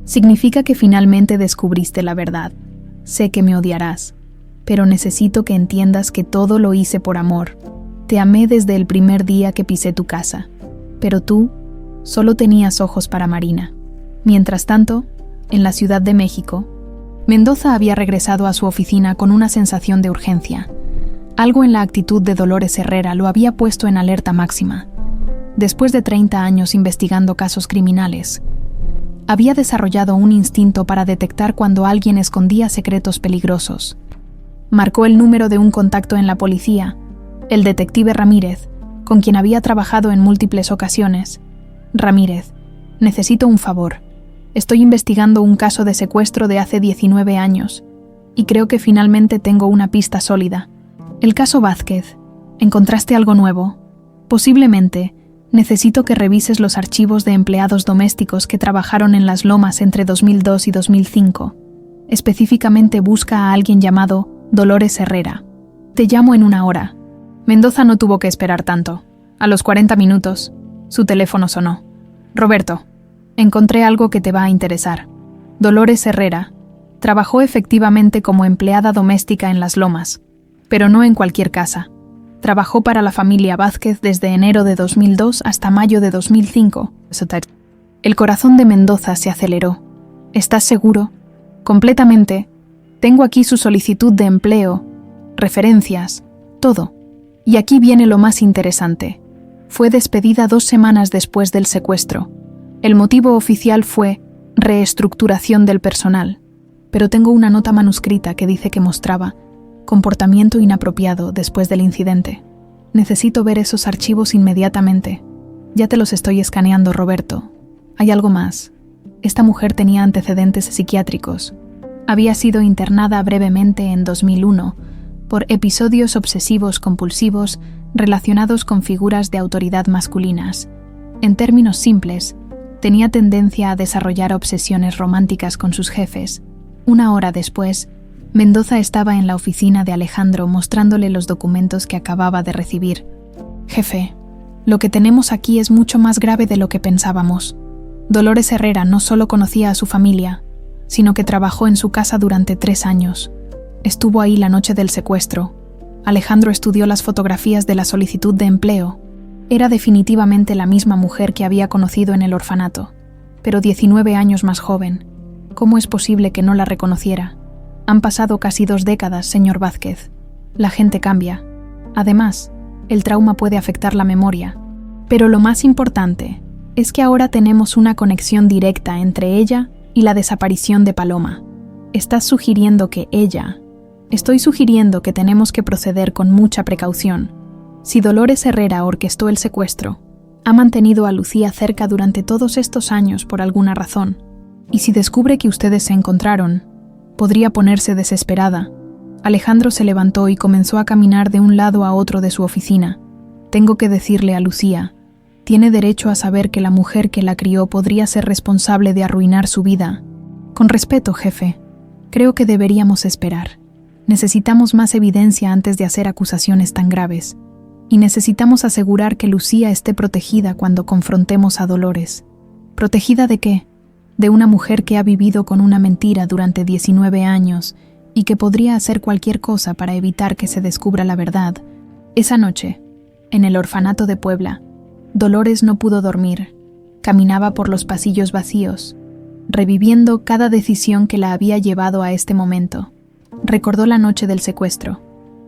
[SPEAKER 1] significa que finalmente descubriste la verdad. Sé que me odiarás, pero necesito que entiendas que todo lo hice por amor. Te amé desde el primer día que pisé tu casa, pero tú solo tenías ojos para Marina. Mientras tanto, en la Ciudad de México, Mendoza había regresado a su oficina con una sensación de urgencia. Algo en la actitud de Dolores Herrera lo había puesto en alerta máxima. Después de 30 años investigando casos criminales, había desarrollado un instinto para detectar cuando alguien escondía secretos peligrosos. Marcó el número de un contacto en la policía, el detective Ramírez, con quien había trabajado en múltiples ocasiones. Ramírez, necesito un favor. Estoy investigando un caso de secuestro de hace 19 años, y creo que finalmente tengo una pista sólida. El caso Vázquez. ¿Encontraste algo nuevo? Posiblemente. Necesito que revises los archivos de empleados domésticos que trabajaron en Las Lomas entre 2002 y 2005. Específicamente busca a alguien llamado Dolores Herrera. Te llamo en 1 hora. Mendoza no tuvo que esperar tanto. A los 40 minutos, su teléfono sonó. Roberto, encontré algo que te va a interesar. Dolores Herrera trabajó efectivamente como empleada doméstica en Las Lomas, pero no en cualquier casa. Trabajó para la familia Vázquez desde enero de 2002 hasta mayo de 2005. El corazón de Mendoza se aceleró. ¿Estás seguro? Completamente. Tengo aquí su solicitud de empleo, referencias, todo. Y aquí viene lo más interesante. Fue despedida 2 semanas después del secuestro. El motivo oficial fue reestructuración del personal. Pero tengo una nota manuscrita que dice que mostraba comportamiento inapropiado después del incidente. Necesito ver esos archivos inmediatamente. Ya te los estoy escaneando, Roberto. Hay algo más. Esta mujer tenía antecedentes psiquiátricos. Había sido internada brevemente en 2001 por episodios obsesivos compulsivos relacionados con figuras de autoridad masculinas. En términos simples, tenía tendencia a desarrollar obsesiones románticas con sus jefes. Una hora después, Mendoza estaba en la oficina de Alejandro mostrándole los documentos que acababa de recibir. «Jefe, lo que tenemos aquí es mucho más grave de lo que pensábamos. Dolores Herrera no solo conocía a su familia, sino que trabajó en su casa durante 3 años. Estuvo ahí la noche del secuestro. Alejandro estudió las fotografías de la solicitud de empleo. Era definitivamente la misma mujer que había conocido en el orfanato, pero 19 años más joven. ¿Cómo es posible que no la reconociera? Han pasado casi 2 décadas, señor Vázquez. La gente cambia. Además, el trauma puede afectar la memoria. Pero lo más importante es que ahora tenemos una conexión directa entre ella y la desaparición de Paloma. Estás sugiriendo que ella... Estoy sugiriendo que tenemos que proceder con mucha precaución. Si Dolores Herrera orquestó el secuestro, ha mantenido a Lucía cerca durante todos estos años por alguna razón, y si descubre que ustedes se encontraron, podría ponerse desesperada. Alejandro se levantó y comenzó a caminar de un lado a otro de su oficina. Tengo que decirle a Lucía, tiene derecho a saber que la mujer que la crió podría ser responsable de arruinar su vida. Con respeto, jefe, creo que deberíamos esperar. Necesitamos más evidencia antes de hacer acusaciones tan graves. Y necesitamos asegurar que Lucía esté protegida cuando confrontemos a Dolores. ¿Protegida de qué? De una mujer que ha vivido con una mentira durante 19 años y que podría hacer cualquier cosa para evitar que se descubra la verdad. Esa noche, en el orfanato de Puebla, Dolores no pudo dormir. Caminaba por los pasillos vacíos, reviviendo cada decisión que la había llevado a este momento. Recordó la noche del secuestro,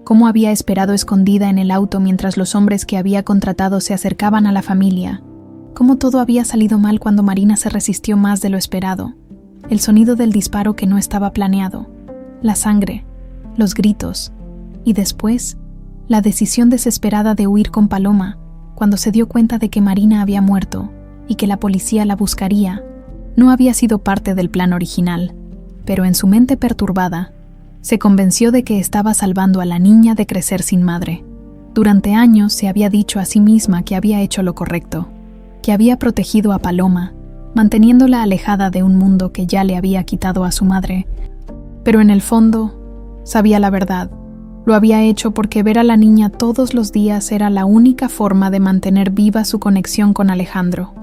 [SPEAKER 1] cómo había esperado escondida en el auto mientras los hombres que había contratado se acercaban a la familia, cómo todo había salido mal cuando Marina se resistió más de lo esperado, el sonido del disparo que no estaba planeado, la sangre, los gritos, y después, la decisión desesperada de huir con Paloma cuando se dio cuenta de que Marina había muerto y que la policía la buscaría. No había sido parte del plan original, pero en su mente perturbada, se convenció de que estaba salvando a la niña de crecer sin madre. Durante años se había dicho a sí misma que había hecho lo correcto, que había protegido a Paloma, manteniéndola alejada de un mundo que ya le había quitado a su madre. Pero en el fondo, sabía la verdad. Lo había hecho porque ver a la niña todos los días era la única forma de mantener viva su conexión con Alejandro.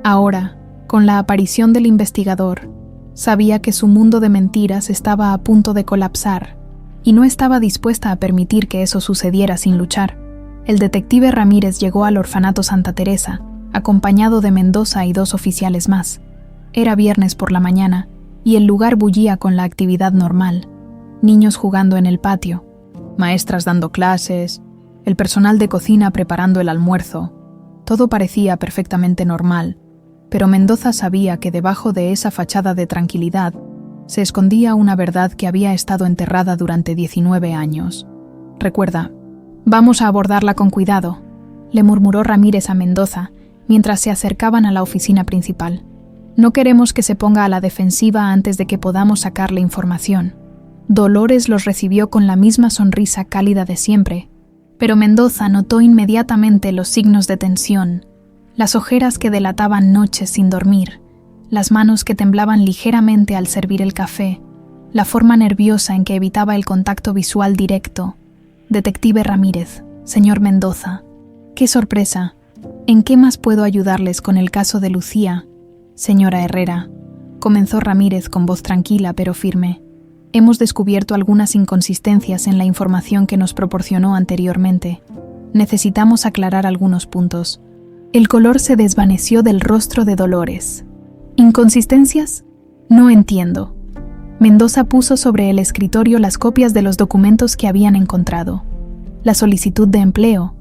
[SPEAKER 1] Ahora, con la aparición del investigador, sabía que su mundo de mentiras estaba a punto de colapsar y no estaba dispuesta a permitir que eso sucediera sin luchar. El detective Ramírez llegó al orfanato Santa Teresa, acompañado de Mendoza y 2 oficiales más. Era viernes por la mañana y el lugar bullía con la actividad normal. Niños jugando en el patio, maestras dando clases, el personal de cocina preparando el almuerzo. Todo parecía perfectamente normal, pero Mendoza sabía que debajo de esa fachada de tranquilidad se escondía una verdad que había estado enterrada durante 19 años. «Recuerda, vamos a abordarla con cuidado», le murmuró Ramírez a Mendoza mientras se acercaban a la oficina principal. «No queremos que se ponga a la defensiva antes de que podamos sacarle información». Dolores los recibió con la misma sonrisa cálida de siempre, pero Mendoza notó inmediatamente los signos de tensión, las ojeras que delataban noches sin dormir, las manos que temblaban ligeramente al servir el café, la forma nerviosa en que evitaba el contacto visual directo. «Detective Ramírez, señor Mendoza, qué sorpresa. ¿En qué más puedo ayudarles con el caso de Lucía?» «Señora Herrera», comenzó Ramírez con voz tranquila pero firme, «hemos descubierto algunas inconsistencias en la información que nos proporcionó anteriormente. Necesitamos aclarar algunos puntos». El color se desvaneció del rostro de Dolores. ¿Inconsistencias? No entiendo. Mendoza puso sobre el escritorio las copias de los documentos que habían encontrado. La solicitud de empleo,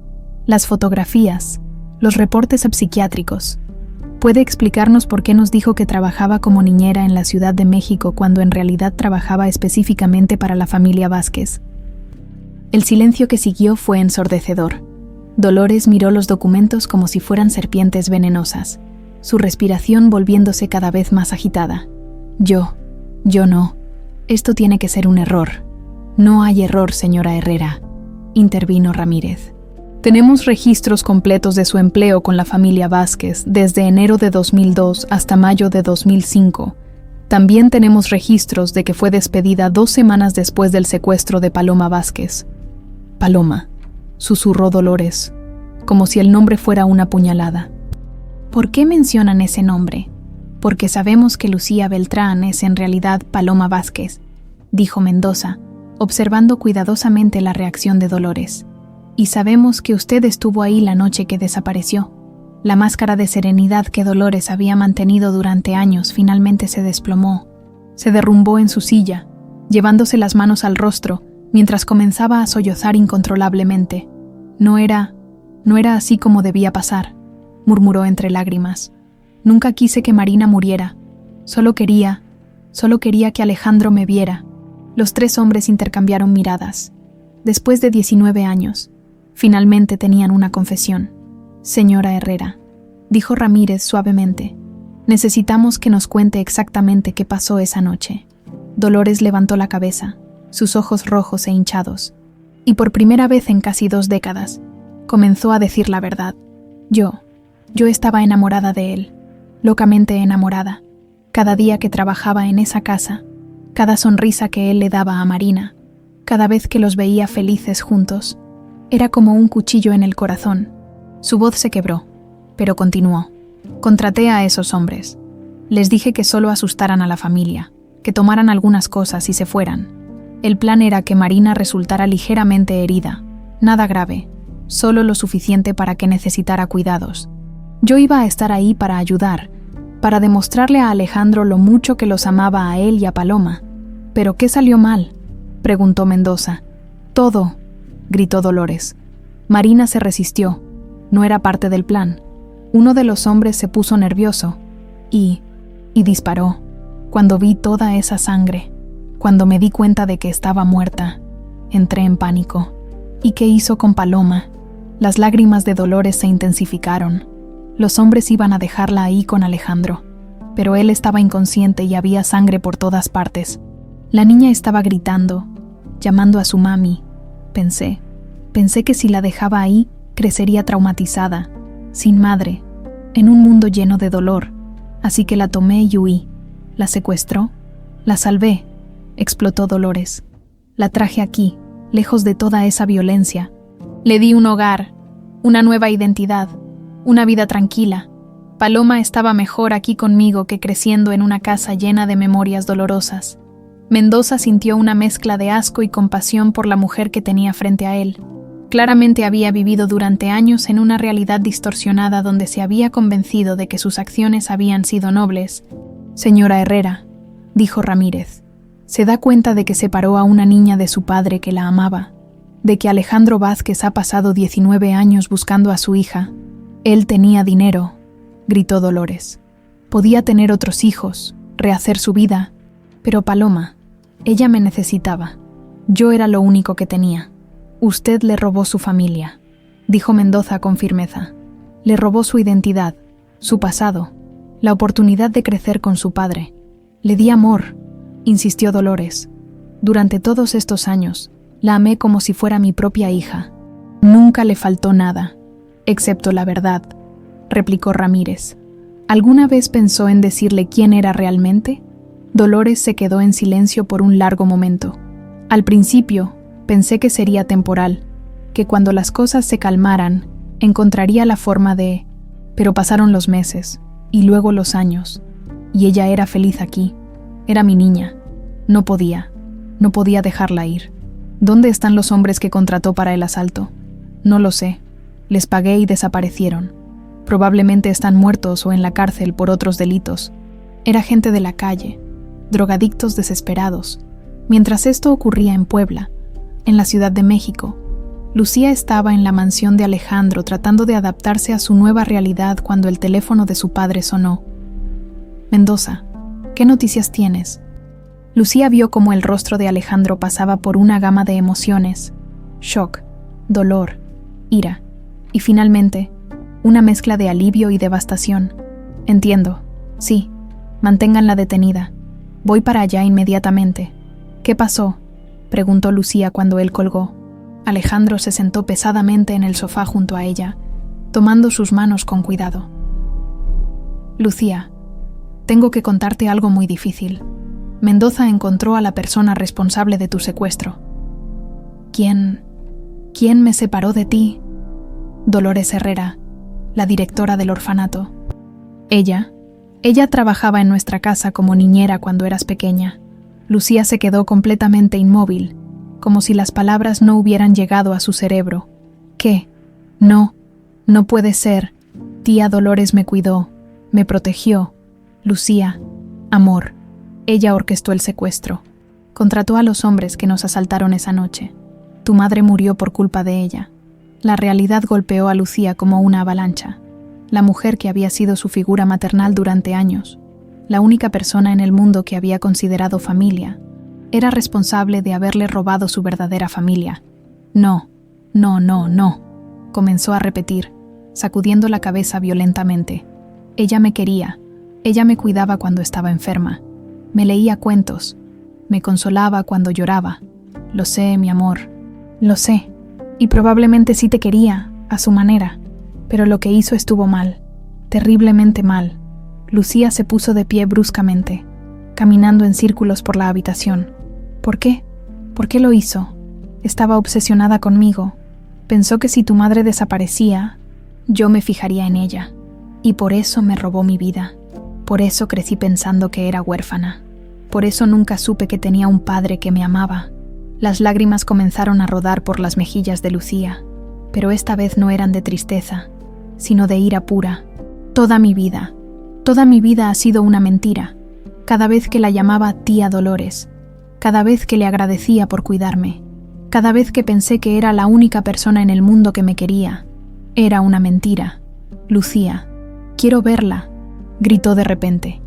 [SPEAKER 1] las fotografías, los reportes psiquiátricos. ¿Puede explicarnos por qué nos dijo que trabajaba como niñera en la Ciudad de México cuando en realidad trabajaba específicamente para la familia Vázquez? El silencio que siguió fue ensordecedor. Dolores miró los documentos como si fueran serpientes venenosas, su respiración volviéndose cada vez más agitada. Yo no. Esto tiene que ser un error. No hay error, señora Herrera, intervino Ramírez. Tenemos registros completos de su empleo con la familia Vázquez desde enero de 2002 hasta mayo de 2005. También tenemos registros de que fue despedida 2 semanas después del secuestro de Paloma Vázquez. Paloma, susurró Dolores, como si el nombre fuera una puñalada. ¿Por qué mencionan ese nombre? Porque sabemos que Lucía Beltrán es en realidad Paloma Vázquez, dijo Mendoza, observando cuidadosamente la reacción de Dolores. Y sabemos que usted estuvo ahí la noche que desapareció. La máscara de serenidad que Dolores había mantenido durante años finalmente se desplomó. Se derrumbó en su silla, llevándose las manos al rostro, mientras comenzaba a sollozar incontrolablemente. No era así como debía pasar, murmuró entre lágrimas. Nunca quise que Marina muriera. Solo quería que Alejandro me viera. Los 3 hombres intercambiaron miradas. Después de 19 años, finalmente tenían una confesión. Señora Herrera, dijo Ramírez suavemente, necesitamos que nos cuente exactamente qué pasó esa noche. Dolores levantó la cabeza, sus ojos rojos e hinchados, y por primera vez en casi 2 décadas, comenzó a decir la verdad. Yo estaba enamorada de él, locamente enamorada. Cada día que trabajaba en esa casa, cada sonrisa que él le daba a Marina, cada vez que los veía felices juntos, era como un cuchillo en el corazón. Su voz se quebró, pero continuó. Contraté a esos hombres. Les dije que solo asustaran a la familia, que tomaran algunas cosas y se fueran. El plan era que Marina resultara ligeramente herida, nada grave, solo lo suficiente para que necesitara cuidados. Yo iba a estar ahí para ayudar, para demostrarle a Alejandro lo mucho que los amaba a él y a Paloma. ¿Pero qué salió mal?, preguntó Mendoza. Todo, gritó Dolores. Marina se resistió. No era parte del plan. Uno de los hombres se puso nervioso y disparó. Cuando vi toda esa sangre, cuando me di cuenta de que estaba muerta, entré en pánico. ¿Y qué hizo con Paloma? Las lágrimas de Dolores se intensificaron. Los hombres iban a dejarla ahí con Alejandro, pero él estaba inconsciente y había sangre por todas partes. La niña estaba gritando, llamando a su mami. Pensé que si la dejaba ahí, crecería traumatizada, sin madre, en un mundo lleno de dolor. Así que la tomé y huí. La secuestró, la salvé, explotó Dolores. La traje aquí, lejos de toda esa violencia. Le di un hogar, una nueva identidad, una vida tranquila. Paloma estaba mejor aquí conmigo que creciendo en una casa llena de memorias dolorosas. Mendoza sintió una mezcla de asco y compasión por la mujer que tenía frente a él. Claramente había vivido durante años en una realidad distorsionada donde se había convencido de que sus acciones habían sido nobles. Señora Herrera, dijo Ramírez, se da cuenta de que separó a una niña de su padre que la amaba, de que Alejandro Vázquez ha pasado 19 años buscando a su hija. Él tenía dinero, gritó Dolores. Podía tener otros hijos, rehacer su vida, pero Paloma, ella me necesitaba. Yo era lo único que tenía. Usted le robó su familia, dijo Mendoza con firmeza. Le robó su identidad, su pasado, la oportunidad de crecer con su padre. Le di amor, insistió Dolores. Durante todos estos años, la amé como si fuera mi propia hija. Nunca le faltó nada, excepto la verdad, replicó Ramírez. ¿Alguna vez pensó en decirle quién era realmente? Dolores se quedó en silencio por un largo momento. Al principio, pensé que sería temporal, que cuando las cosas se calmaran, encontraría la forma de... Pero pasaron los meses, y luego los años, y ella era feliz aquí. Era mi niña. No podía dejarla ir. ¿Dónde están los hombres que contrató para el asalto? No lo sé. Les pagué y desaparecieron. Probablemente están muertos o en la cárcel por otros delitos. Era gente de la calle, drogadictos desesperados. Mientras esto ocurría en Puebla, en la Ciudad de México, Lucía estaba en la mansión de Alejandro tratando de adaptarse a su nueva realidad cuando el teléfono de su padre sonó. Mendoza, ¿qué noticias tienes? Lucía vio cómo el rostro de Alejandro pasaba por una gama de emociones: shock, dolor, ira, y finalmente, una mezcla de alivio y devastación. Entiendo. Sí, manténganla detenida. Voy para allá inmediatamente. ¿Qué pasó? preguntó Lucía cuando él colgó. Alejandro se sentó pesadamente en el sofá junto a ella, tomando sus manos con cuidado. Lucía, tengo que contarte algo muy difícil. Mendoza encontró a la persona responsable de tu secuestro. ¿Quién me separó de ti? Dolores Herrera, la directora del orfanato. Ella trabajaba en nuestra casa como niñera cuando eras pequeña. Lucía se quedó completamente inmóvil, como si las palabras no hubieran llegado a su cerebro. ¿Qué? No puede ser. Tía Dolores me cuidó, me protegió. Lucía, amor. Ella orquestó el secuestro. Contrató a los hombres que nos asaltaron esa noche. Tu madre murió por culpa de ella. La realidad golpeó a Lucía como una avalancha. La mujer que había sido su figura maternal durante años, la única persona en el mundo que había considerado familia, era responsable de haberle robado su verdadera familia. No, comenzó a repetir, sacudiendo la cabeza violentamente. Ella me quería, ella me cuidaba cuando estaba enferma, me leía cuentos, me consolaba cuando lloraba. Lo sé, mi amor, lo sé, y probablemente sí te quería, a su manera, pero lo que hizo estuvo mal, terriblemente mal. Lucía se puso de pie bruscamente, caminando en círculos por la habitación. ¿Por qué? ¿Por qué lo hizo? Estaba obsesionada conmigo. Pensó que si tu madre desaparecía, yo me fijaría en ella. Y por eso me robó mi vida. Por eso crecí pensando que era huérfana. Por eso nunca supe que tenía un padre que me amaba. Las lágrimas comenzaron a rodar por las mejillas de Lucía, pero esta vez no eran de tristeza, sino de ira pura. Toda mi vida ha sido una mentira. Cada vez que la llamaba tía Dolores, cada vez que le agradecía por cuidarme, cada vez que pensé que era la única persona en el mundo que me quería, era una mentira. Lucía, quiero verla, gritó de repente.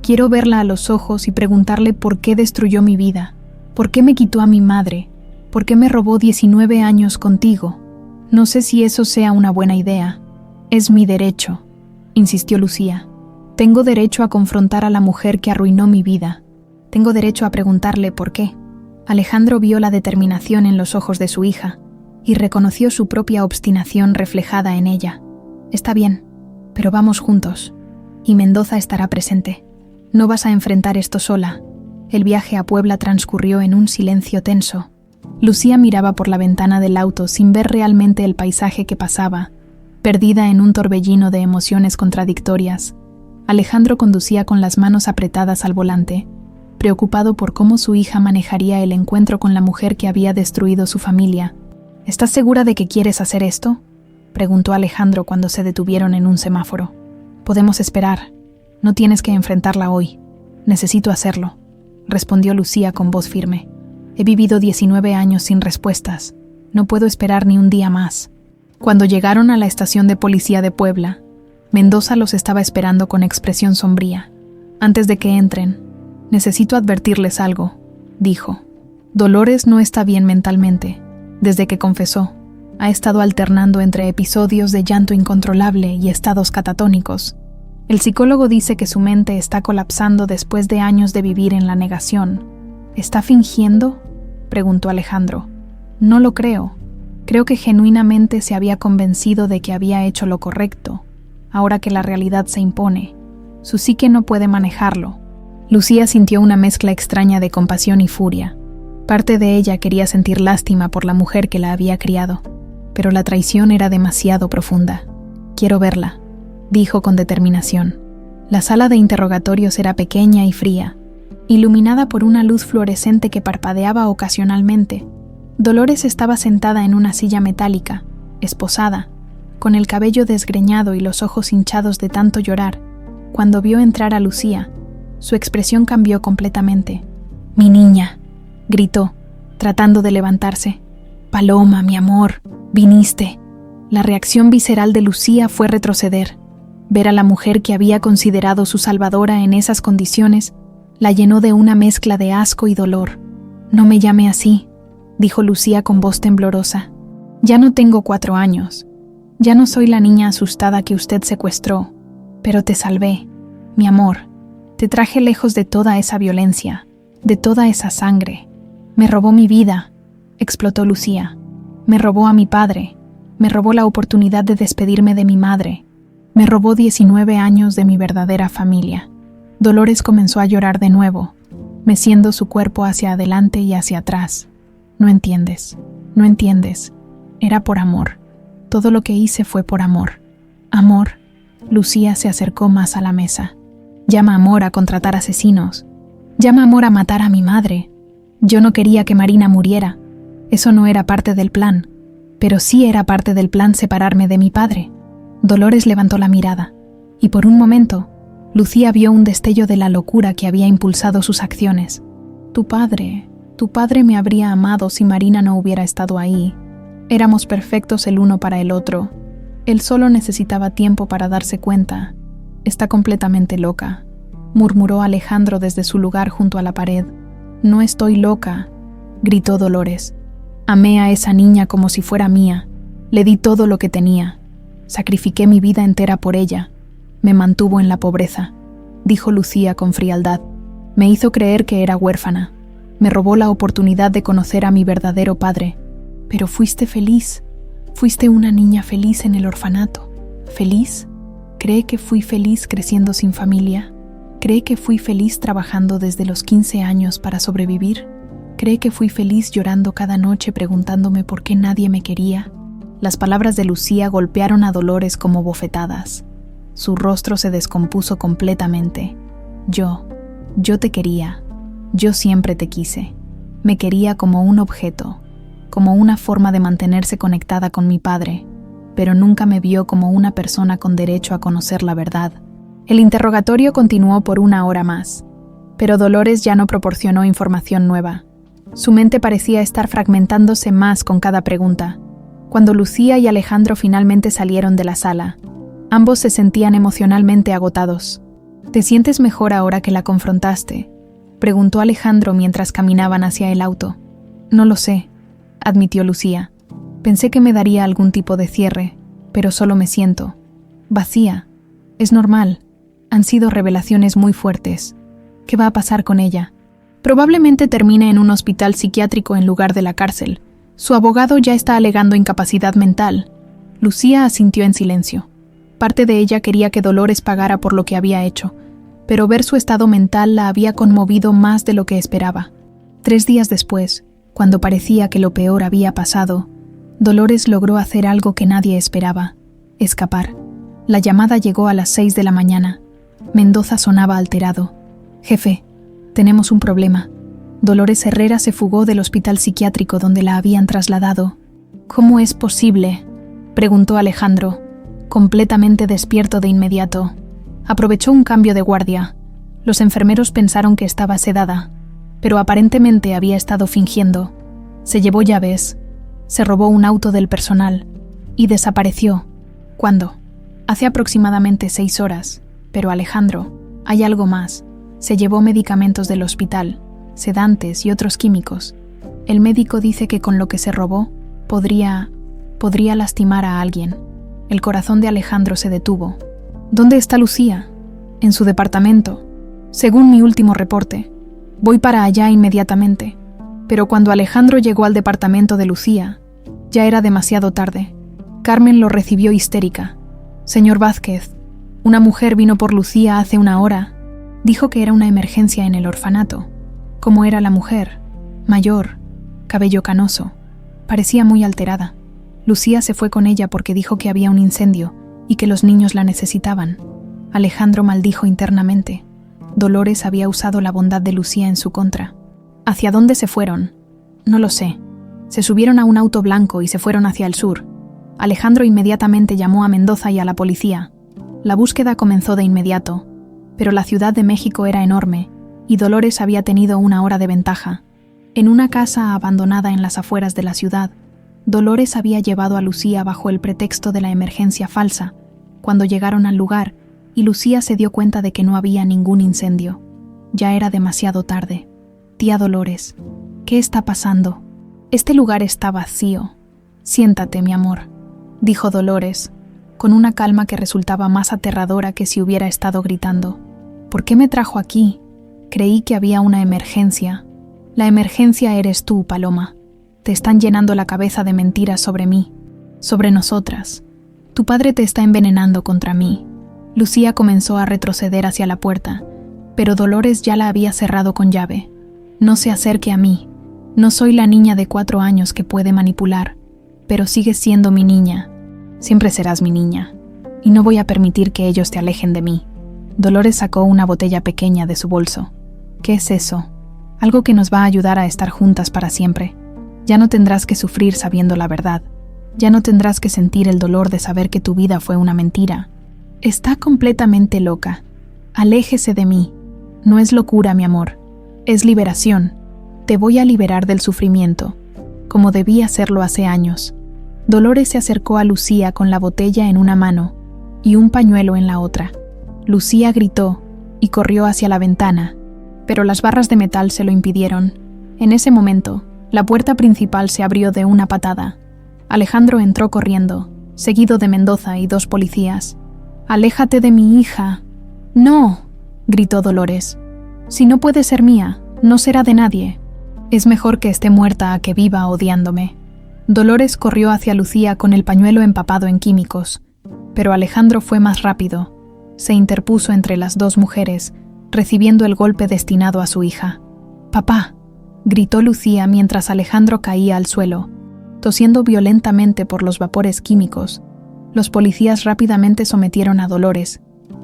[SPEAKER 1] Quiero verla a los ojos y preguntarle por qué destruyó mi vida, por qué me quitó a mi madre, por qué me robó 19 años contigo. No sé si eso sea una buena idea. Es mi derecho, insistió Lucía. Tengo derecho a confrontar a la mujer que arruinó mi vida. Tengo derecho a preguntarle por qué. Alejandro vio la determinación en los ojos de su hija y reconoció su propia obstinación reflejada en ella. Está bien, pero vamos juntos. Y Mendoza estará presente. No vas a enfrentar esto sola. El viaje a Puebla transcurrió en un silencio tenso. Lucía miraba por la ventana del auto sin ver realmente el paisaje que pasaba, perdida en un torbellino de emociones contradictorias. Alejandro conducía con las manos apretadas al volante, preocupado por cómo su hija manejaría el encuentro con la mujer que había destruido su familia. ¿Estás segura de que quieres hacer esto?, preguntó Alejandro cuando se detuvieron en un semáforo. Podemos esperar. No tienes que enfrentarla hoy. Necesito hacerlo, respondió Lucía con voz firme. He vivido 19 años sin respuestas. No puedo esperar ni un día más. Cuando llegaron a la estación de policía de Puebla, Mendoza los estaba esperando con expresión sombría. Antes de que entren, necesito advertirles algo, dijo. Dolores no está bien mentalmente. Desde que confesó, ha estado alternando entre episodios de llanto incontrolable y estados catatónicos. El psicólogo dice que su mente está colapsando después de años de vivir en la negación. ¿Está fingiendo?, preguntó Alejandro. No lo creo. Creo que genuinamente se había convencido de que había hecho lo correcto, ahora que la realidad se impone. Su psique no puede manejarlo. Lucía sintió una mezcla extraña de compasión y furia. Parte de ella quería sentir lástima por la mujer que la había criado, pero la traición era demasiado profunda. Quiero verla, dijo con determinación. La sala de interrogatorios era pequeña y fría, iluminada por una luz fluorescente que parpadeaba ocasionalmente. Dolores estaba sentada en una silla metálica, esposada, con el cabello desgreñado y los ojos hinchados de tanto llorar. Cuando vio entrar a Lucía, su expresión cambió completamente. «Mi niña», gritó, tratando de levantarse. «Paloma, mi amor, viniste». La reacción visceral de Lucía fue retroceder. Ver a la mujer que había considerado su salvadora en esas condiciones la llenó de una mezcla de asco y dolor. «No me llame así», dijo Lucía con voz temblorosa. «Ya no tengo 4 años. Ya no soy la niña asustada que usted secuestró, pero te salvé, mi amor. Te traje lejos de toda esa violencia, de toda esa sangre. Me robó mi vida, explotó Lucía. Me robó a mi padre. Me robó la oportunidad de despedirme de mi madre. Me robó 19 años de mi verdadera familia. Dolores comenzó a llorar de nuevo, meciendo su cuerpo hacia adelante y hacia atrás. No entiendes, no entiendes. Era por amor. Todo lo que hice fue por amor. Amor. Lucía se acercó más a la mesa. Llama amor a contratar asesinos. Llama amor a matar a mi madre. Yo no quería que Marina muriera. Eso no era parte del plan. Pero sí era parte del plan separarme de mi padre. Dolores levantó la mirada, y por un momento, Lucía vio un destello de la locura que había impulsado sus acciones. Tu padre me habría amado si Marina no hubiera estado ahí. Éramos perfectos el uno para el otro. Él solo necesitaba tiempo para darse cuenta. Está completamente loca, murmuró Alejandro desde su lugar junto a la pared. No estoy loca, gritó Dolores. Amé a esa niña como si fuera mía. Le di todo lo que tenía. Sacrifiqué mi vida entera por ella. Me mantuvo en la pobreza, dijo Lucía con frialdad. Me hizo creer que era huérfana. Me robó la oportunidad de conocer a mi verdadero padre. Pero fuiste feliz. Fuiste una niña feliz en el orfanato. ¿Feliz? ¿Cree que fui feliz creciendo sin familia? ¿Cree que fui feliz trabajando desde los 15 años para sobrevivir? ¿Cree que fui feliz llorando cada noche preguntándome por qué nadie me quería? Las palabras de Lucía golpearon a Dolores como bofetadas. Su rostro se descompuso completamente. Yo te quería. Yo siempre te quise. Me quería como un objeto, como una forma de mantenerse conectada con mi padre, pero nunca me vio como una persona con derecho a conocer la verdad. El interrogatorio continuó por 1 hora más, pero Dolores ya no proporcionó información nueva. Su mente parecía estar fragmentándose más con cada pregunta. Cuando Lucía y Alejandro finalmente salieron de la sala, ambos se sentían emocionalmente agotados. ¿Te sientes mejor ahora que la confrontaste?, preguntó Alejandro mientras caminaban hacia el auto. No lo sé, admitió Lucía. Pensé que me daría algún tipo de cierre, pero solo me siento vacía. Es normal. Han sido revelaciones muy fuertes. ¿Qué va a pasar con ella? Probablemente termine en un hospital psiquiátrico en lugar de la cárcel. Su abogado ya está alegando incapacidad mental. Lucía asintió en silencio. Parte de ella quería que Dolores pagara por lo que había hecho, pero ver su estado mental la había conmovido más de lo que esperaba. 3 días después, cuando parecía que lo peor había pasado, Dolores logró hacer algo que nadie esperaba: escapar. La llamada llegó a las 6 de la mañana. Mendoza sonaba alterado. «Jefe, tenemos un problema. Dolores Herrera se fugó del hospital psiquiátrico donde la habían trasladado». «¿Cómo es posible?», preguntó Alejandro, completamente despierto de inmediato. Aprovechó un cambio de guardia. Los enfermeros pensaron que estaba sedada, pero aparentemente había estado fingiendo. Se llevó llaves, se robó un auto del personal y desapareció. ¿Cuándo? Hace aproximadamente 6 horas. Pero Alejandro, hay algo más. Se llevó medicamentos del hospital, sedantes y otros químicos. El médico dice que con lo que se robó podría lastimar a alguien. El corazón de Alejandro se detuvo. ¿Dónde está Lucía? En su departamento, según mi último reporte. Voy para allá inmediatamente. Pero cuando Alejandro llegó al departamento de Lucía, ya era demasiado tarde. Carmen lo recibió histérica. «Señor Vázquez, una mujer vino por Lucía hace 1 hora. Dijo que era una emergencia en el orfanato». ¿Cómo era la mujer? Mayor, cabello canoso. Parecía muy alterada. Lucía se fue con ella porque dijo que había un incendio y que los niños la necesitaban. Alejandro maldijo internamente. Dolores había usado la bondad de Lucía en su contra. ¿Hacia dónde se fueron? No lo sé. Se subieron a un auto blanco y se fueron hacia el sur. Alejandro inmediatamente llamó a Mendoza y a la policía. La búsqueda comenzó de inmediato, pero la Ciudad de México era enorme y Dolores había tenido 1 hora de ventaja. En una casa abandonada en las afueras de la ciudad, Dolores había llevado a Lucía bajo el pretexto de la emergencia falsa. Cuando llegaron al lugar, y Lucía se dio cuenta de que no había ningún incendio. Ya era demasiado tarde. «Tía Dolores, ¿qué está pasando?» «Este lugar está vacío. Siéntate, mi amor», dijo Dolores, con una calma que resultaba más aterradora que si hubiera estado gritando. «¿Por qué me trajo aquí? Creí que había una emergencia». La emergencia eres tú, Paloma. Te están llenando la cabeza de mentiras sobre mí, sobre nosotras. Tu padre te está envenenando contra mí. Lucía comenzó a retroceder hacia la puerta, pero Dolores ya la había cerrado con llave. No se acerque a mí. No soy la niña de 4 años que puede manipular, pero sigues siendo mi niña. Siempre serás mi niña. Y no voy a permitir que ellos te alejen de mí. Dolores sacó una botella pequeña de su bolso. ¿Qué es eso? Algo que nos va a ayudar a estar juntas para siempre. Ya no tendrás que sufrir sabiendo la verdad. Ya no tendrás que sentir el dolor de saber que tu vida fue una mentira. Está completamente loca. Aléjese de mí. No es locura, mi amor. Es liberación. Te voy a liberar del sufrimiento, como debí hacerlo hace años. Dolores se acercó a Lucía con la botella en una mano y un pañuelo en la otra. Lucía gritó y corrió hacia la ventana, pero las barras de metal se lo impidieron. En ese momento, la puerta principal se abrió de una patada. Alejandro entró corriendo, seguido de Mendoza y 2 policías. «¡Aléjate de mi hija!». «¡No!», gritó Dolores. «Si no puede ser mía, no será de nadie. Es mejor que esté muerta a que viva odiándome». Dolores corrió hacia Lucía con el pañuelo empapado en químicos, pero Alejandro fue más rápido. Se interpuso entre las 2 mujeres, recibiendo el golpe destinado a su hija. «¡Papá!», gritó Lucía mientras Alejandro caía al suelo, tosiendo violentamente por los vapores químicos. Los policías rápidamente sometieron a Dolores,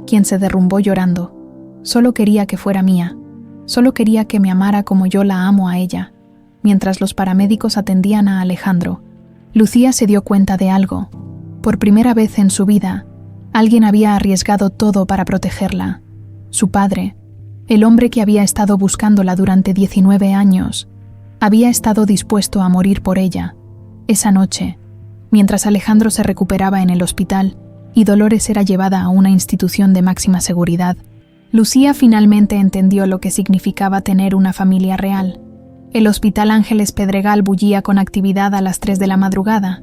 [SPEAKER 1] quien se derrumbó llorando. «Solo quería que fuera mía. Solo quería que me amara como yo la amo a ella». Mientras los paramédicos atendían a Alejandro, Lucía se dio cuenta de algo. Por primera vez en su vida, alguien había arriesgado todo para protegerla. Su padre, el hombre que había estado buscándola durante 19 años, había estado dispuesto a morir por ella. Esa noche, mientras Alejandro se recuperaba en el hospital y Dolores era llevada a una institución de máxima seguridad, Lucía finalmente entendió lo que significaba tener una familia real. El Hospital Ángeles Pedregal bullía con actividad a las 3 de la madrugada.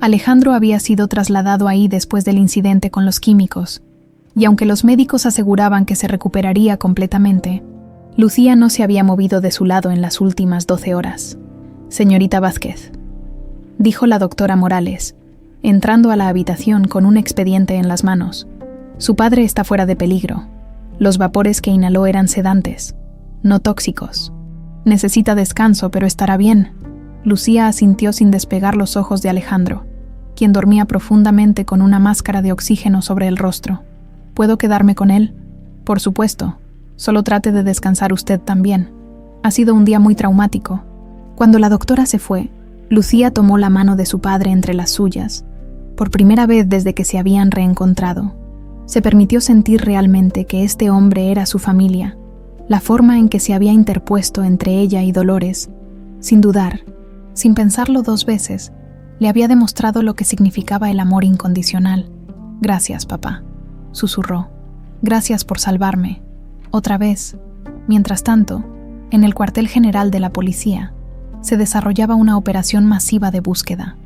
[SPEAKER 1] Alejandro había sido trasladado ahí después del incidente con los químicos, y aunque los médicos aseguraban que se recuperaría completamente, Lucía no se había movido de su lado en las últimas 12 horas. «Señorita Vázquez», dijo la doctora Morales, entrando a la habitación con un expediente en las manos. «Su padre está fuera de peligro. Los vapores que inhaló eran sedantes, no tóxicos. Necesita descanso, pero estará bien». Lucía asintió sin despegar los ojos de Alejandro, quien dormía profundamente con una máscara de oxígeno sobre el rostro. «¿Puedo quedarme con él?». «Por supuesto. Solo trate de descansar usted también. Ha sido un día muy traumático». Cuando la doctora se fue, Lucía tomó la mano de su padre entre las suyas. Por primera vez desde que se habían reencontrado, se permitió sentir realmente que este hombre era su familia. La forma en que se había interpuesto entre ella y Dolores, sin dudar, sin pensarlo 2 veces, le había demostrado lo que significaba el amor incondicional. «Gracias, papá», susurró. «Gracias por salvarme». Otra vez. Mientras tanto, en el cuartel general de la policía, se desarrollaba una operación masiva de búsqueda.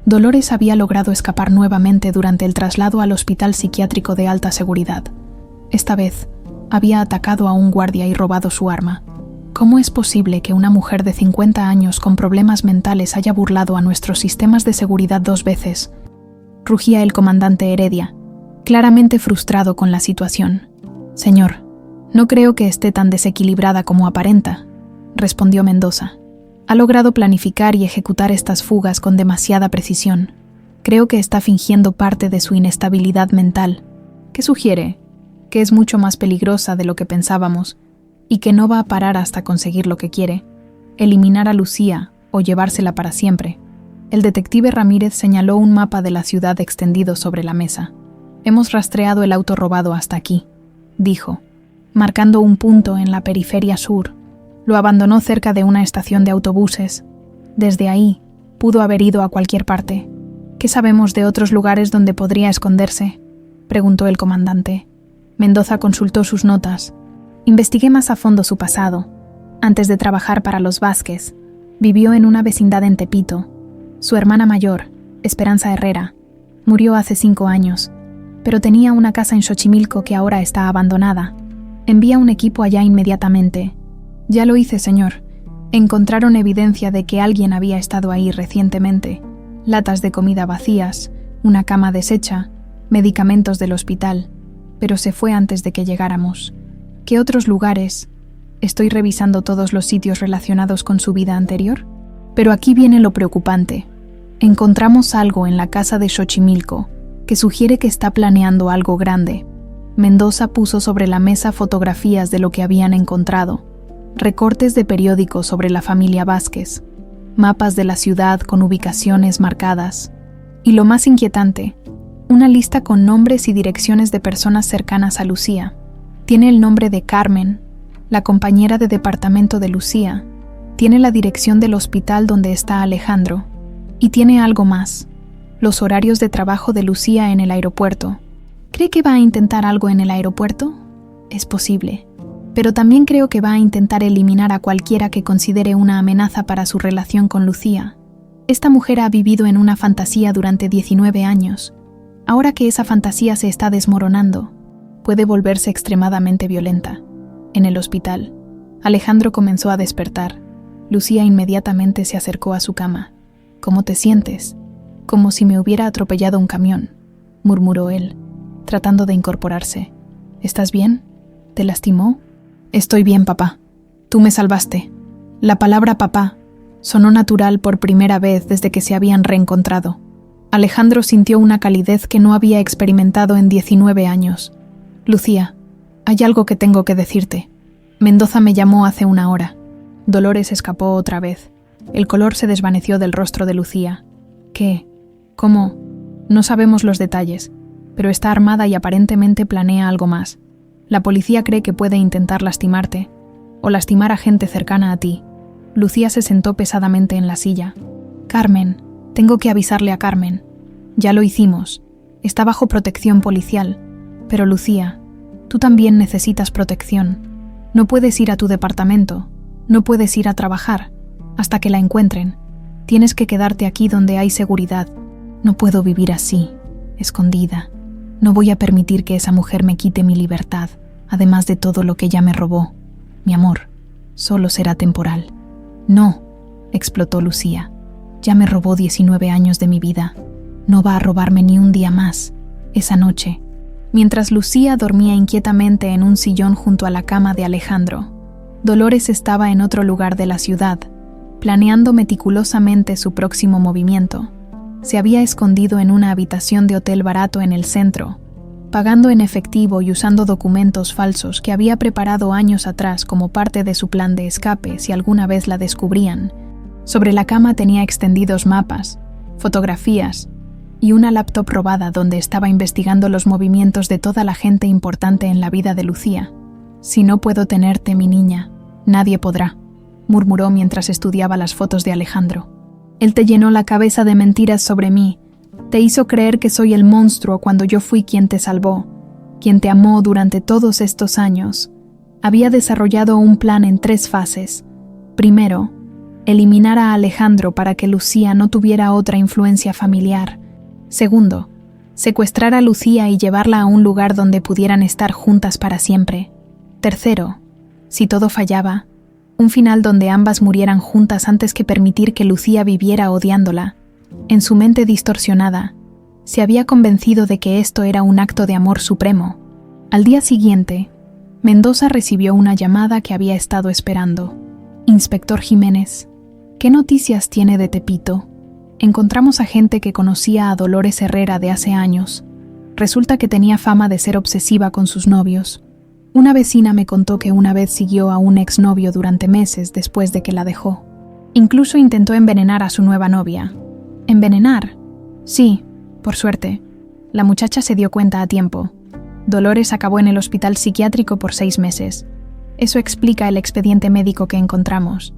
[SPEAKER 1] Dolores había logrado escapar nuevamente durante el traslado al hospital psiquiátrico de alta seguridad. Esta vez, había atacado a un guardia y robado su arma. ¿Cómo es posible que una mujer de 50 años con problemas mentales haya burlado a nuestros sistemas de seguridad 2 veces? Rugía el comandante Heredia, claramente frustrado con la situación. «Señor, no creo que esté tan desequilibrada como aparenta», respondió Mendoza. «Ha logrado planificar y ejecutar estas fugas con demasiada precisión. Creo que está fingiendo parte de su inestabilidad mental. ¿Qué sugiere? Que es mucho más peligrosa de lo que pensábamos y que no va a parar hasta conseguir lo que quiere, eliminar a Lucía o llevársela para siempre». El detective Ramírez señaló un mapa de la ciudad extendido sobre la mesa. «Hemos rastreado el auto robado hasta aquí», dijo, marcando un punto en la periferia sur. «Lo abandonó cerca de una estación de autobuses. Desde ahí, pudo haber ido a cualquier parte. ¿Qué sabemos de otros lugares donde podría esconderse?», preguntó el comandante. Mendoza consultó sus notas. «Investigué más a fondo su pasado. Antes de trabajar para los Vázquez, vivió en una vecindad en Tepito. Su hermana mayor, Esperanza Herrera, murió hace 5 años, pero tenía una casa en Xochimilco que ahora está abandonada. Envía un equipo allá inmediatamente». «Ya lo hice, señor. Encontraron evidencia de que alguien había estado ahí recientemente: latas de comida vacías, una cama deshecha, medicamentos del hospital, pero se fue antes de que llegáramos. ¿Qué otros lugares? Estoy revisando todos los sitios relacionados con su vida anterior. Pero aquí viene lo preocupante. Encontramos algo en la casa de Xochimilco que sugiere que está planeando algo grande. Mendoza puso sobre la mesa fotografías de lo que habían encontrado, recortes de periódicos sobre la familia Vázquez, mapas de la ciudad con ubicaciones marcadas, y lo más inquietante, una lista con nombres y direcciones de personas cercanas a Lucía. Tiene el nombre de Carmen, la compañera de departamento de Lucía, tiene la dirección del hospital donde está Alejandro, y tiene algo más: los horarios de trabajo de Lucía en el aeropuerto. ¿Cree que va a intentar algo en el aeropuerto? Es posible, pero también creo que va a intentar eliminar a cualquiera que considere una amenaza para su relación con Lucía. Esta mujer ha vivido en una fantasía durante 19 años. Ahora que esa fantasía se está desmoronando, puede volverse extremadamente violenta. En el hospital, Alejandro comenzó a despertar. Lucía inmediatamente se acercó a su cama. «¿Cómo te sientes?» «Como si me hubiera atropellado un camión», murmuró él, tratando de incorporarse. «¿Estás bien? ¿Te lastimó?» «Estoy bien, papá. Tú me salvaste». La palabra papá sonó natural por primera vez desde que se habían reencontrado. Alejandro sintió una calidez que no había experimentado en 19 años. «Lucía, hay algo que tengo que decirte. Mendoza me llamó hace una hora». Dolores escapó otra vez. El color se desvaneció del rostro de Lucía. «¿Qué? ¿Cómo?» «No sabemos los detalles, pero está armada y aparentemente planea algo más. La policía cree que puede intentar lastimarte, o lastimar a gente cercana a ti». Lucía se sentó pesadamente en la silla. «Carmen, tengo que avisarle a Carmen». «Ya lo hicimos. Está bajo protección policial. Pero Lucía, tú también necesitas protección. No puedes ir a tu departamento. No puedes ir a trabajar hasta que la encuentren. Tienes que quedarte aquí donde hay seguridad. No puedo vivir así, escondida. No voy a permitir que esa mujer me quite mi libertad, además de todo lo que ella me robó. Mi amor, solo será temporal». «No», explotó Lucía. «Ya me robó 19 años de mi vida. No va a robarme ni un día más». Esa noche, mientras Lucía dormía inquietamente en un sillón junto a la cama de Alejandro, Dolores estaba en otro lugar de la ciudad, planeando meticulosamente su próximo movimiento. Se había escondido en una habitación de hotel barato en el centro, pagando en efectivo y usando documentos falsos que había preparado años atrás como parte de su plan de escape si alguna vez la descubrían. Sobre la cama tenía extendidos mapas, fotografías y una laptop robada donde estaba investigando los movimientos de toda la gente importante en la vida de Lucía. «Si no puedo tenerte, mi niña, nadie podrá», murmuró mientras estudiaba las fotos de Alejandro. «Él te llenó la cabeza de mentiras sobre mí. Te hizo creer que soy el monstruo cuando yo fui quien te salvó, quien te amó durante todos estos años». Había desarrollado un plan en 3 fases. Primero, eliminar a Alejandro para que Lucía no tuviera otra influencia familiar. Segundo, secuestrar a Lucía y llevarla a un lugar donde pudieran estar juntas para siempre. Tercero, si todo fallaba, un final donde ambas murieran juntas antes que permitir que Lucía viviera odiándola. En su mente distorsionada, se había convencido de que esto era un acto de amor supremo. Al día siguiente, Mendoza recibió una llamada que había estado esperando. «Inspector Jiménez, ¿qué noticias tiene de Tepito? Encontramos a gente que conocía a Dolores Herrera de hace años. Resulta que tenía fama de ser obsesiva con sus novios. Una vecina me contó que una vez siguió a un exnovio durante meses después de que la dejó. Incluso intentó envenenar a su nueva novia». «¿Envenenar?» «Sí, por suerte. La muchacha se dio cuenta a tiempo. Dolores acabó en el hospital psiquiátrico por 6 meses. Eso explica el expediente médico que encontramos».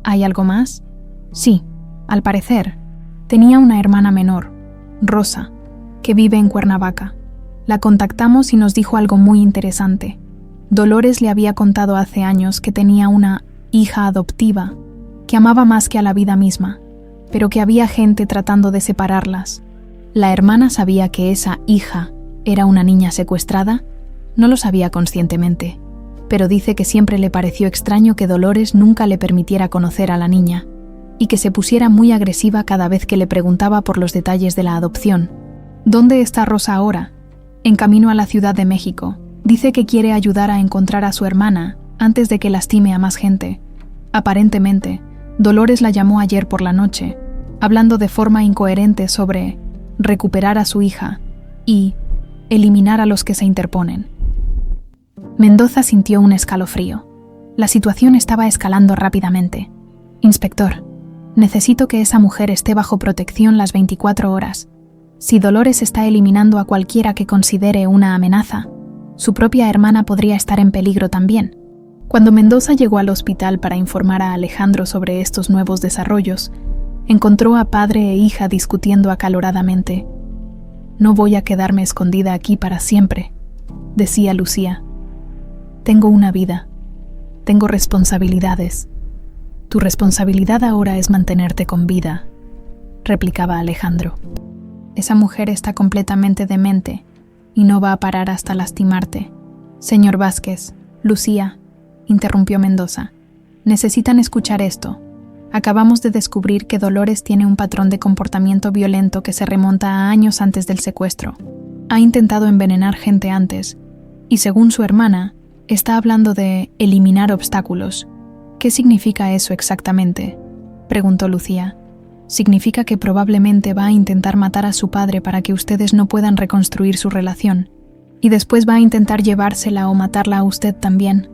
[SPEAKER 1] «¿Hay algo más?» «Sí, al parecer, tenía una hermana menor, Rosa, que vive en Cuernavaca. La contactamos y nos dijo algo muy interesante. Dolores le había contado hace años que tenía una hija adoptiva que amaba más que a la vida misma, pero que había gente tratando de separarlas. ¿La hermana sabía que esa hija era una niña secuestrada? No lo sabía conscientemente, pero dice que siempre le pareció extraño que Dolores nunca le permitiera conocer a la niña y que se pusiera muy agresiva cada vez que le preguntaba por los detalles de la adopción. ¿Dónde está Rosa ahora? En camino a la Ciudad de México. Dice que quiere ayudar a encontrar a su hermana antes de que lastime a más gente. Aparentemente, Dolores la llamó ayer por la noche, hablando de forma incoherente sobre recuperar a su hija y eliminar a los que se interponen. Mendoza sintió un escalofrío. La situación estaba escalando rápidamente. Inspector, necesito que esa mujer esté bajo protección las 24 horas. Si Dolores está eliminando a cualquiera que considere una amenaza, su propia hermana podría estar en peligro también. Cuando Mendoza llegó al hospital para informar a Alejandro sobre estos nuevos desarrollos, encontró a padre e hija discutiendo acaloradamente. «No voy a quedarme escondida aquí para siempre», decía Lucía. «Tengo una vida. Tengo responsabilidades. Tu responsabilidad ahora es mantenerte con vida», replicaba Alejandro. «Esa mujer está completamente demente y no va a parar hasta lastimarte». «Señor Vázquez, Lucía», interrumpió Mendoza, «necesitan escuchar esto. Acabamos de descubrir que Dolores tiene un patrón de comportamiento violento que se remonta a años antes del secuestro. Ha intentado envenenar gente antes, y según su hermana, está hablando de eliminar obstáculos. ¿Qué significa eso exactamente?», preguntó Lucía. «Significa que probablemente va a intentar matar a su padre para que ustedes no puedan reconstruir su relación, y después va a intentar llevársela o matarla a usted también».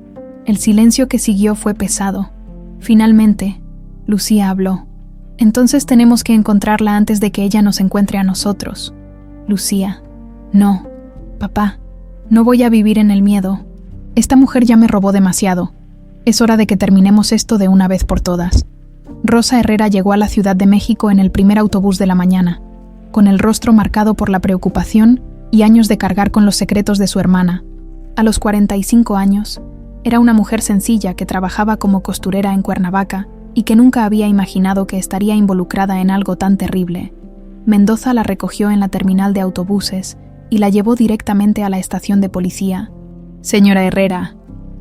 [SPEAKER 1] El silencio que siguió fue pesado. Finalmente, Lucía habló. «Entonces tenemos que encontrarla antes de que ella nos encuentre a nosotros». «Lucía, no. Papá, no voy a vivir en el miedo. Esta mujer ya me robó demasiado. Es hora de que terminemos esto de una vez por todas». Rosa Herrera llegó a la Ciudad de México en el primer autobús de la mañana, con el rostro marcado por la preocupación y años de cargar con los secretos de su hermana. A los 45 años, era una mujer sencilla que trabajaba como costurera en Cuernavaca y que nunca había imaginado que estaría involucrada en algo tan terrible. Mendoza la recogió en la terminal de autobuses y la llevó directamente a la estación de policía. «Señora Herrera,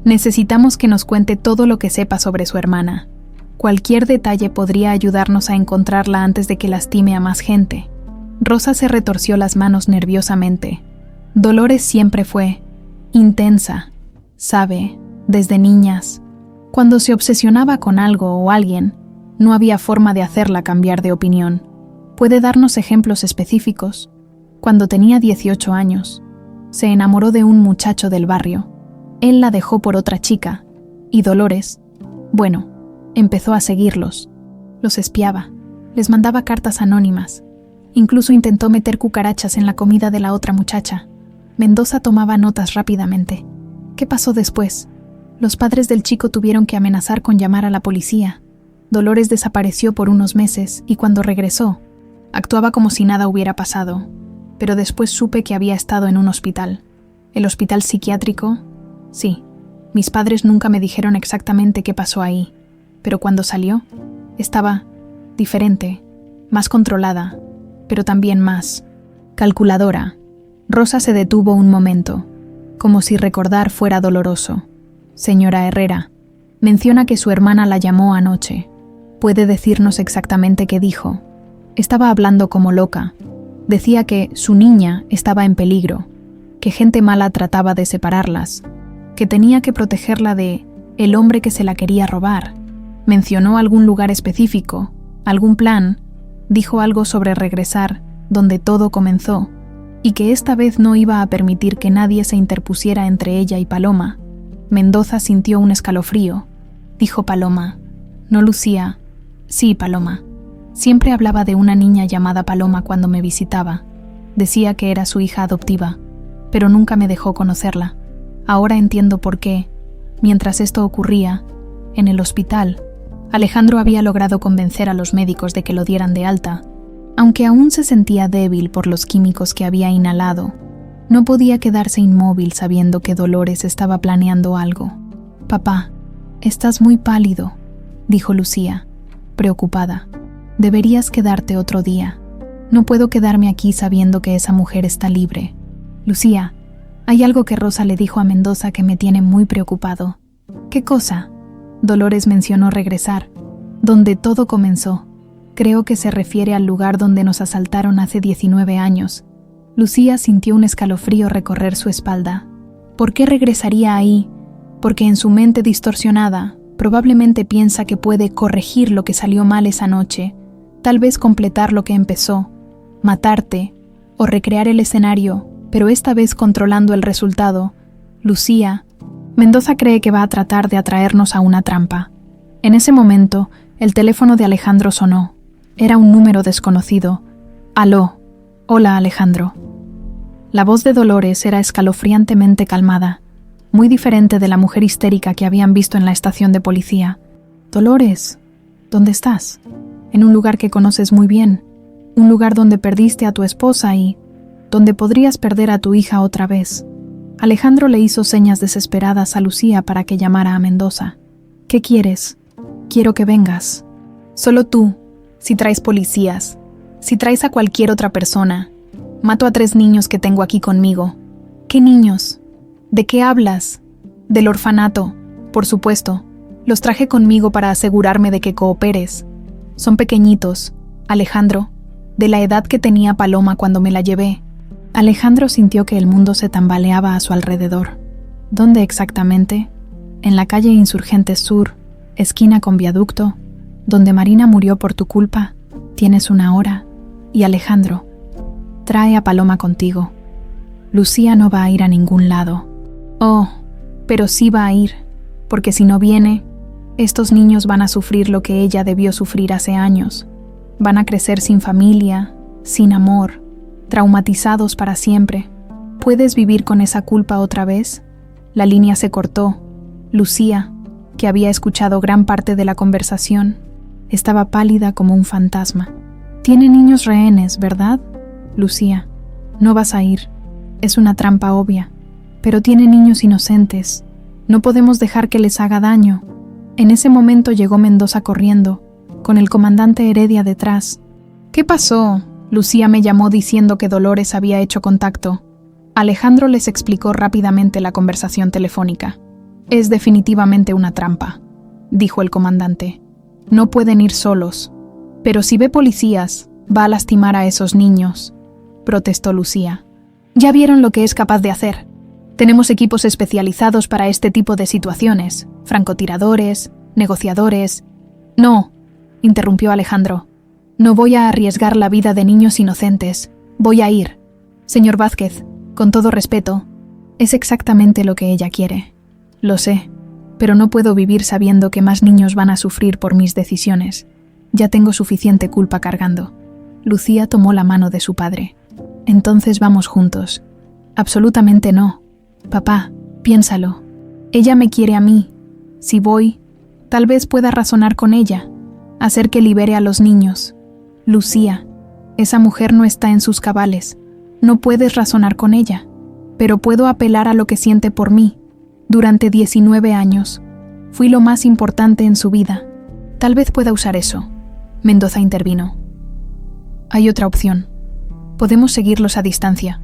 [SPEAKER 1] necesitamos que nos cuente todo lo que sepa sobre su hermana. Cualquier detalle podría ayudarnos a encontrarla antes de que lastime a más gente». Rosa se retorció las manos nerviosamente. Dolores siempre fue intensa, sabe, desde niñas. Cuando se obsesionaba con algo o alguien, no había forma de hacerla cambiar de opinión. ¿Puede darnos ejemplos específicos? Cuando tenía 18 años, se enamoró de un muchacho del barrio. Él la dejó por otra chica, y Dolores, bueno, empezó a seguirlos. Los espiaba, les mandaba cartas anónimas. Incluso intentó meter cucarachas en la comida de la otra muchacha. Mendoza tomaba notas rápidamente. ¿Qué pasó después? Los padres del chico tuvieron que amenazar con llamar a la policía. Dolores desapareció por unos meses y cuando regresó, actuaba como si nada hubiera pasado, pero después supe que había estado en un hospital. ¿El hospital psiquiátrico? Sí. Mis padres nunca me dijeron exactamente qué pasó ahí, pero cuando salió, estaba diferente, más controlada, pero también más calculadora. Rosa se detuvo un momento, como si recordar fuera doloroso. «Señora Herrera, menciona que su hermana la llamó anoche. ¿Puede decirnos exactamente qué dijo?» «Estaba hablando como loca. Decía que su niña estaba en peligro, que gente mala trataba de separarlas, que tenía que protegerla de el hombre que se la quería robar. Mencionó algún lugar específico, algún plan, dijo algo sobre regresar donde todo comenzó, y que esta vez no iba a permitir que nadie se interpusiera entre ella y Paloma». Mendoza sintió un escalofrío. Dijo Paloma, no Lucía. «Sí, Paloma. Siempre hablaba de una niña llamada Paloma cuando me visitaba. Decía que era su hija adoptiva, pero nunca me dejó conocerla. Ahora entiendo por qué, mientras esto ocurría, en el hospital, Alejandro había logrado convencer a los médicos de que lo dieran de alta. Aunque aún se sentía débil por los químicos que había inhalado, no podía quedarse inmóvil sabiendo que Dolores estaba planeando algo. «Papá, estás muy pálido», dijo Lucía, preocupada. «Deberías quedarte otro día. No puedo quedarme aquí sabiendo que esa mujer está libre». «Lucía, Hay algo que Rosa le dijo a Mendoza que me tiene muy preocupado. ¿Qué cosa? Dolores mencionó regresar, donde todo comenzó. Creo que se refiere al lugar donde nos asaltaron hace 19 años. Lucía sintió un escalofrío recorrer su espalda. ¿Por qué regresaría ahí? Porque en su mente distorsionada, probablemente piensa que puede corregir lo que salió mal esa noche, tal vez completar lo que empezó, matarte o recrear el escenario, pero esta vez controlando el resultado. Lucía, Mendoza cree que va a tratar de atraernos a una trampa. En ese momento, el teléfono de Alejandro sonó. Era un número desconocido. Aló. Hola, Alejandro. La voz de Dolores era escalofriantemente calmada, muy diferente de la mujer histérica que habían visto en la estación de policía. Dolores, ¿dónde estás? En un lugar que conoces muy bien, un lugar donde perdiste a tu esposa y donde podrías perder a tu hija otra vez. Alejandro le hizo señas desesperadas a Lucía para que llamara a Mendoza. ¿Qué quieres? Quiero que vengas. Solo tú, si traes policías, si traes a cualquier otra persona. Mato a 3 niños que tengo aquí conmigo. ¿Qué niños? ¿De qué hablas? Del orfanato, por supuesto. Los traje conmigo para asegurarme de que cooperes. Son pequeñitos, Alejandro, de la edad que tenía Paloma cuando me la llevé. Alejandro sintió que el mundo se tambaleaba a su alrededor. ¿Dónde exactamente? En la calle Insurgentes Sur, esquina con Viaducto, donde Marina murió por tu culpa. Tienes 1 hora. Y Alejandro, trae a Paloma contigo. Lucía no va a ir a ningún lado. Oh, pero sí va a ir, porque si no viene, estos niños van a sufrir lo que ella debió sufrir hace años. Van a crecer sin familia, sin amor, traumatizados para siempre. ¿Puedes vivir con esa culpa otra vez? La línea se cortó. Lucía, que había escuchado gran parte de la conversación, estaba pálida como un fantasma. Tiene niños rehenes, ¿verdad? Lucía, no vas a ir. Es una trampa obvia. Pero tiene niños inocentes. No podemos dejar que les haga daño. En ese momento llegó Mendoza corriendo, con el comandante Heredia detrás. ¿Qué pasó? Lucía me llamó diciendo que Dolores había hecho contacto. Alejandro les explicó rápidamente la conversación telefónica. Es definitivamente una trampa, dijo el comandante. No pueden ir solos. Pero si ve policías, va a lastimar a esos niños, protestó Lucía. Ya vieron lo que es capaz de hacer. Tenemos equipos especializados para este tipo de situaciones, francotiradores, negociadores. No, interrumpió Alejandro. No voy a arriesgar la vida de niños inocentes. Voy a ir. Señor Vázquez, con todo respeto, es exactamente lo que ella quiere. Lo sé, pero no puedo vivir sabiendo que más niños van a sufrir por mis decisiones. Ya tengo suficiente culpa cargando. Lucía tomó la mano de su padre. Entonces vamos juntos. Absolutamente no. Papá, piénsalo. Ella me quiere a mí. Si voy, tal vez pueda razonar con ella, hacer que libere a los niños. Lucía, esa mujer no está en sus cabales. No puedes razonar con ella, pero puedo apelar a lo que siente por mí. Durante 19 años, fui lo más importante en su vida. Tal vez pueda usar eso. Mendoza intervino. Hay otra opción. Podemos seguirlos a distancia,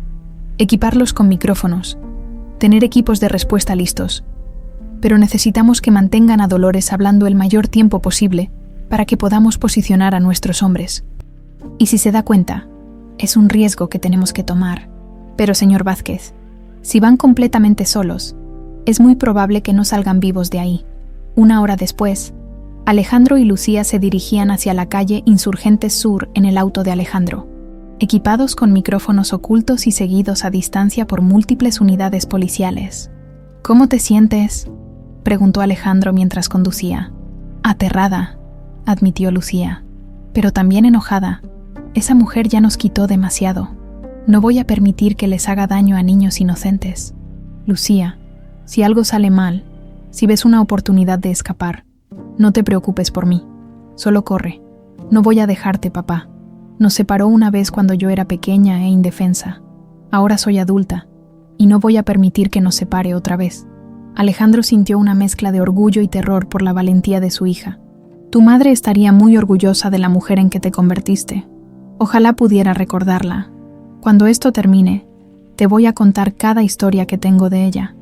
[SPEAKER 1] equiparlos con micrófonos, tener equipos de respuesta listos. Pero necesitamos que mantengan a Dolores hablando el mayor tiempo posible para que podamos posicionar a nuestros hombres. Y si se da cuenta, es un riesgo que tenemos que tomar. Pero, señor Vázquez, si van completamente solos, es muy probable que no salgan vivos de ahí. 1 hora después, Alejandro y Lucía se dirigían hacia la calle Insurgentes Sur en el auto de Alejandro, equipados con micrófonos ocultos y seguidos a distancia por múltiples unidades policiales. ¿Cómo te sientes?, preguntó Alejandro mientras conducía. Aterrada, admitió Lucía, pero también enojada. Esa mujer ya nos quitó demasiado. No voy a permitir que les haga daño a niños inocentes. Lucía, si algo sale mal, si ves una oportunidad de escapar, no te preocupes por mí. Solo corre. No voy a dejarte, papá. Nos separó una vez cuando yo era pequeña e indefensa. Ahora soy adulta, y no voy a permitir que nos separe otra vez. Alejandro sintió una mezcla de orgullo y terror por la valentía de su hija. Tu madre estaría muy orgullosa de la mujer en que te convertiste. Ojalá pudiera recordarla. Cuando esto termine, Te voy a contar cada historia que tengo de ella.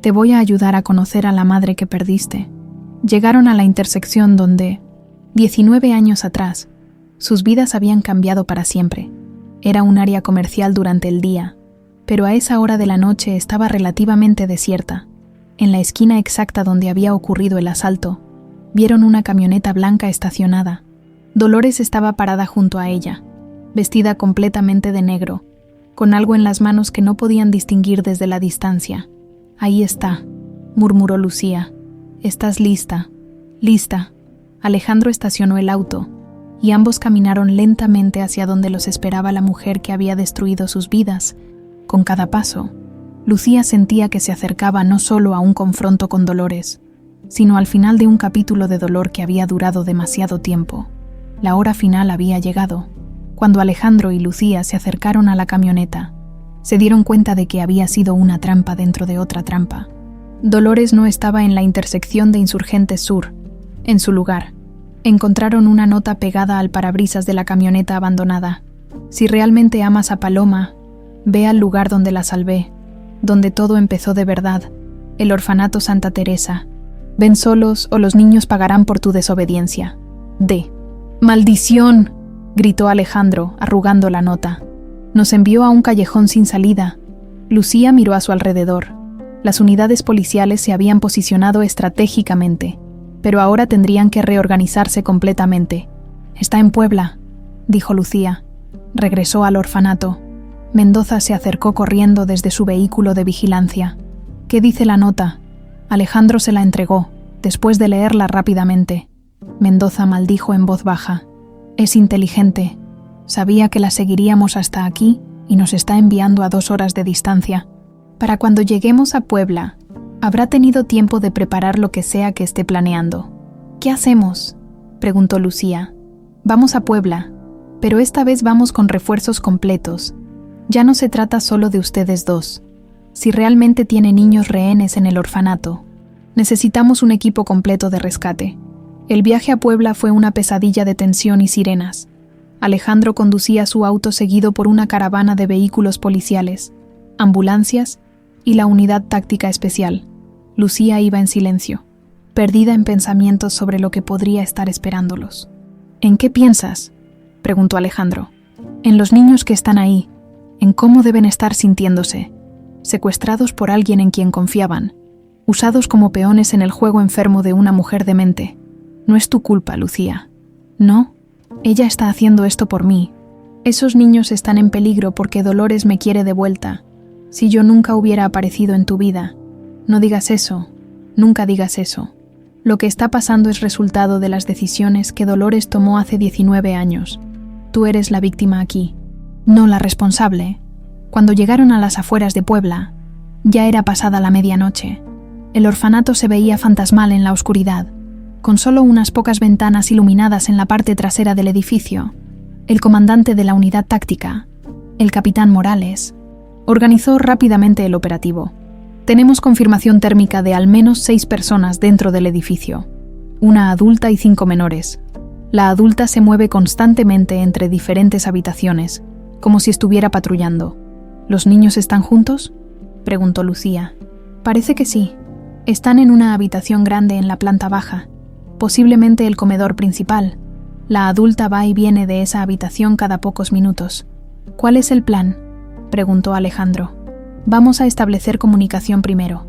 [SPEAKER 1] Te voy a ayudar a conocer a la madre que perdiste. Llegaron a la intersección donde, 19 años atrás, sus vidas habían cambiado para siempre. Era un área comercial durante el día, pero a esa hora de la noche estaba relativamente desierta. En la esquina exacta donde había ocurrido el asalto, vieron una camioneta blanca estacionada. Dolores estaba parada junto a ella, vestida completamente de negro, con algo en las manos que no podían distinguir desde la distancia. «Ahí está», murmuró Lucía. «¿Estás lista?» «Lista». Alejandro estacionó el auto, y ambos caminaron lentamente hacia donde los esperaba la mujer que había destruido sus vidas. Con cada paso, Lucía sentía que se acercaba no solo a un confronto con Dolores, sino al final de un capítulo de dolor que había durado demasiado tiempo. La hora final había llegado. Cuando Alejandro y Lucía se acercaron a la camioneta, se dieron cuenta de que había sido una trampa dentro de otra trampa. Dolores no estaba en la intersección de Insurgentes Sur. En su lugar, encontraron una nota pegada al parabrisas de la camioneta abandonada. «Si realmente amas a Paloma, ve al lugar donde la salvé, donde todo empezó de verdad, el orfanato Santa Teresa. Ven solos o los niños pagarán por tu desobediencia. D». «¡Maldición!», gritó Alejandro, arrugando la nota. «Nos envió a un callejón sin salida». Lucía miró a su alrededor. Las unidades policiales se habían posicionado estratégicamente, pero ahora tendrían que reorganizarse completamente. «Está en Puebla», dijo Lucía. Regresó al orfanato. Mendoza se acercó corriendo desde su vehículo de vigilancia. «¿Qué dice la nota?». Alejandro se la entregó, después de leerla rápidamente. Mendoza maldijo en voz baja. «Es inteligente. Sabía que la seguiríamos hasta aquí y nos está enviando a 2 horas de distancia. Para cuando lleguemos a Puebla, habrá tenido tiempo de preparar lo que sea que esté planeando». «¿Qué hacemos?», preguntó Lucía. «Vamos a Puebla, pero esta vez vamos con refuerzos completos. Ya no se trata solo de ustedes dos. Si realmente tiene niños rehenes en el orfanato, necesitamos un equipo completo de rescate». El viaje a Puebla fue una pesadilla de tensión y sirenas. Alejandro conducía su auto seguido por una caravana de vehículos policiales, ambulancias y la unidad táctica especial. Lucía iba en silencio, perdida en pensamientos sobre lo que podría estar esperándolos. «¿En qué piensas?», preguntó Alejandro. «En los niños que están ahí, en cómo deben estar sintiéndose, secuestrados por alguien en quien confiaban, usados como peones en el juego enfermo de una mujer demente. No es tu culpa, Lucía. No, ella está haciendo esto por mí. Esos niños están en peligro porque Dolores me quiere de vuelta. Si yo nunca hubiera aparecido en tu vida». «No digas eso, nunca digas eso. Lo que está pasando es resultado de las decisiones que Dolores tomó hace 19 años. Tú eres la víctima aquí, no la responsable». Cuando llegaron a las afueras de Puebla, ya era pasada la medianoche. El orfanato se veía fantasmal en la oscuridad, con solo unas pocas ventanas iluminadas en la parte trasera del edificio. El comandante de la unidad táctica, el capitán Morales, organizó rápidamente el operativo. «Tenemos confirmación térmica de al menos 6 personas dentro del edificio, una adulta y 5 menores. La adulta se mueve constantemente entre diferentes habitaciones, como si estuviera patrullando». «¿Los niños están juntos?», preguntó Lucía. «Parece que sí. Están en una habitación grande en la planta baja, posiblemente el comedor principal. La adulta va y viene de esa habitación cada pocos minutos». «¿Cuál es el plan?», preguntó Alejandro. «Vamos a establecer comunicación primero.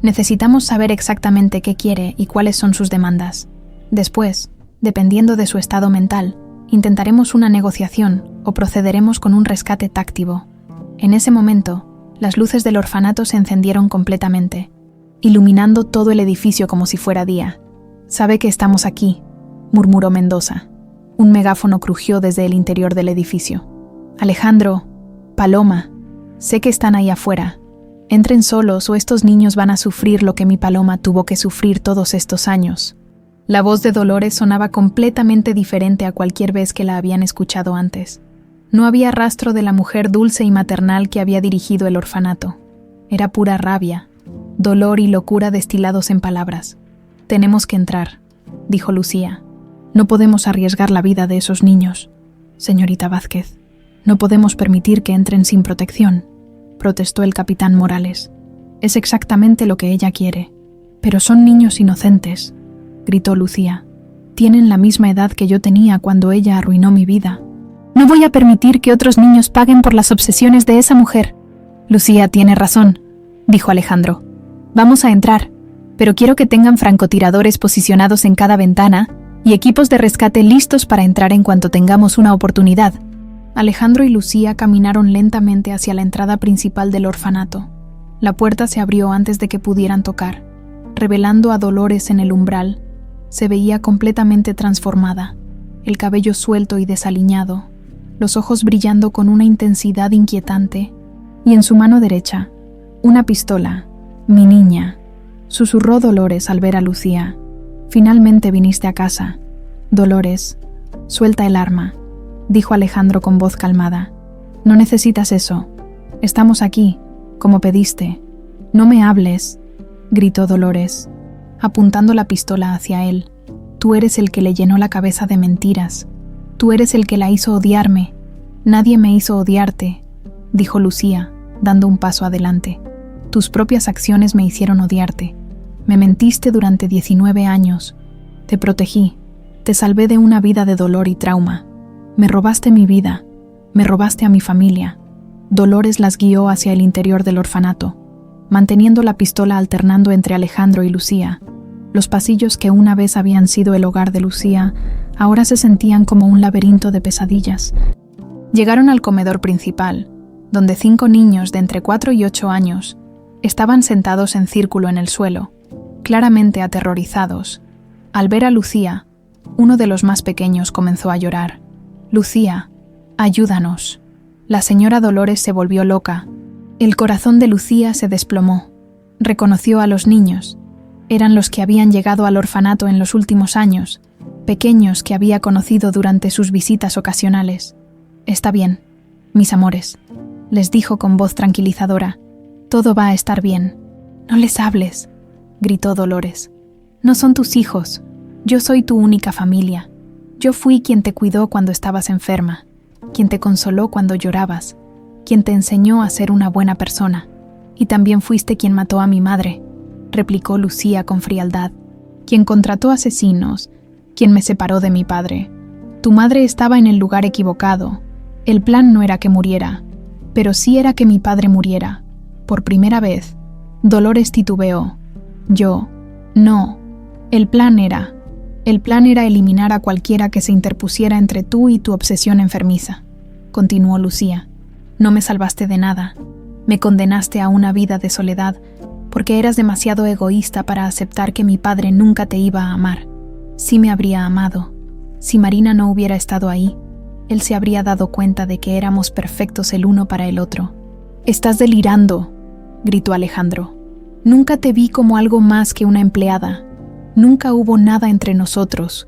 [SPEAKER 1] Necesitamos saber exactamente qué quiere y cuáles son sus demandas. Después, dependiendo de su estado mental, intentaremos una negociación o procederemos con un rescate táctico». En ese momento, las luces del orfanato se encendieron completamente, iluminando todo el edificio como si fuera día. «Sabe que estamos aquí», murmuró Mendoza. Un megáfono crujió desde el interior del edificio. «Alejandro, Paloma, sé que están ahí afuera. Entren solos o estos niños van a sufrir lo que mi Paloma tuvo que sufrir todos estos años». La voz de Dolores sonaba completamente diferente a cualquier vez que la habían escuchado antes. No había rastro de la mujer dulce y maternal que había dirigido el orfanato. Era pura rabia, dolor y locura destilados en palabras. «Tenemos que entrar», dijo Lucía. «No podemos arriesgar la vida de esos niños. Señorita Vázquez, no podemos permitir que entren sin protección. protestó el capitán Morales. Es exactamente lo que ella quiere. Pero son niños inocentes, gritó Lucía. Tienen la misma edad que yo tenía cuando ella arruinó mi vida. No voy a permitir que otros niños paguen por las obsesiones de esa mujer. Lucía tiene razón, dijo Alejandro. Vamos a entrar, pero quiero que tengan francotiradores posicionados en cada ventana y equipos de rescate listos para entrar en cuanto tengamos una oportunidad. Alejandro y Lucía caminaron lentamente hacia la entrada principal del orfanato. La puerta se abrió antes de que pudieran tocar, revelando a Dolores en el umbral. Se veía completamente transformada, el cabello suelto y desaliñado, los ojos brillando con una intensidad inquietante, y en su mano derecha, una pistola. «Mi niña», susurró Dolores al ver a Lucía. «Finalmente viniste a casa. Dolores, suelta el arma», dijo Alejandro con voz calmada. «No necesitas eso. Estamos aquí, como pediste. No me hables», gritó Dolores, apuntando la pistola hacia él. «Tú eres el que le llenó la cabeza de mentiras. Tú eres el que la hizo odiarme. Nadie me hizo odiarte», dijo Lucía, dando un paso adelante. «Tus propias acciones me hicieron odiarte. Me mentiste durante 19 años. Te protegí. Te salvé de una vida de dolor y trauma. Me robaste mi vida. Me robaste a mi familia». Dolores las guió hacia el interior del orfanato, manteniendo la pistola alternando entre Alejandro y Lucía. Los pasillos que una vez habían sido el hogar de Lucía, ahora se sentían como un laberinto de pesadillas. Llegaron al comedor principal, donde 5 niños de entre 4 y 8 años estaban sentados en círculo en el suelo, claramente aterrorizados. Al ver a Lucía, uno de los más pequeños comenzó a llorar. «Lucía, ayúdanos». La señora Dolores se volvió loca. El corazón de Lucía se desplomó. Reconoció a los niños. Eran los que habían llegado al orfanato en los últimos años, pequeños que había conocido durante sus visitas ocasionales. «Está bien, mis amores», les dijo con voz tranquilizadora. «Todo va a estar bien». «No les hables», gritó Dolores. «No son tus hijos. Yo soy tu única familia. Yo fui quien te cuidó cuando estabas enferma, quien te consoló cuando llorabas, quien te enseñó a ser una buena persona. Y también fuiste quien mató a mi madre», replicó Lucía con frialdad. «Quien contrató asesinos, quien me separó de mi padre. Tu madre estaba en el lugar equivocado. El plan no era que muriera, pero sí era que mi padre muriera. Por primera vez». Dolores titubeó. «No. El plan era eliminar a cualquiera que se interpusiera entre tú y tu obsesión enfermiza», continuó Lucía. «No me salvaste de nada. Me condenaste a una vida de soledad porque eras demasiado egoísta para aceptar que mi padre nunca te iba a amar. Sí me habría amado. Si Marina no hubiera estado ahí, él se habría dado cuenta de que éramos perfectos el uno para el otro». «Estás delirando», gritó Alejandro. «Nunca te vi como algo más que una empleada. Nunca hubo nada entre nosotros».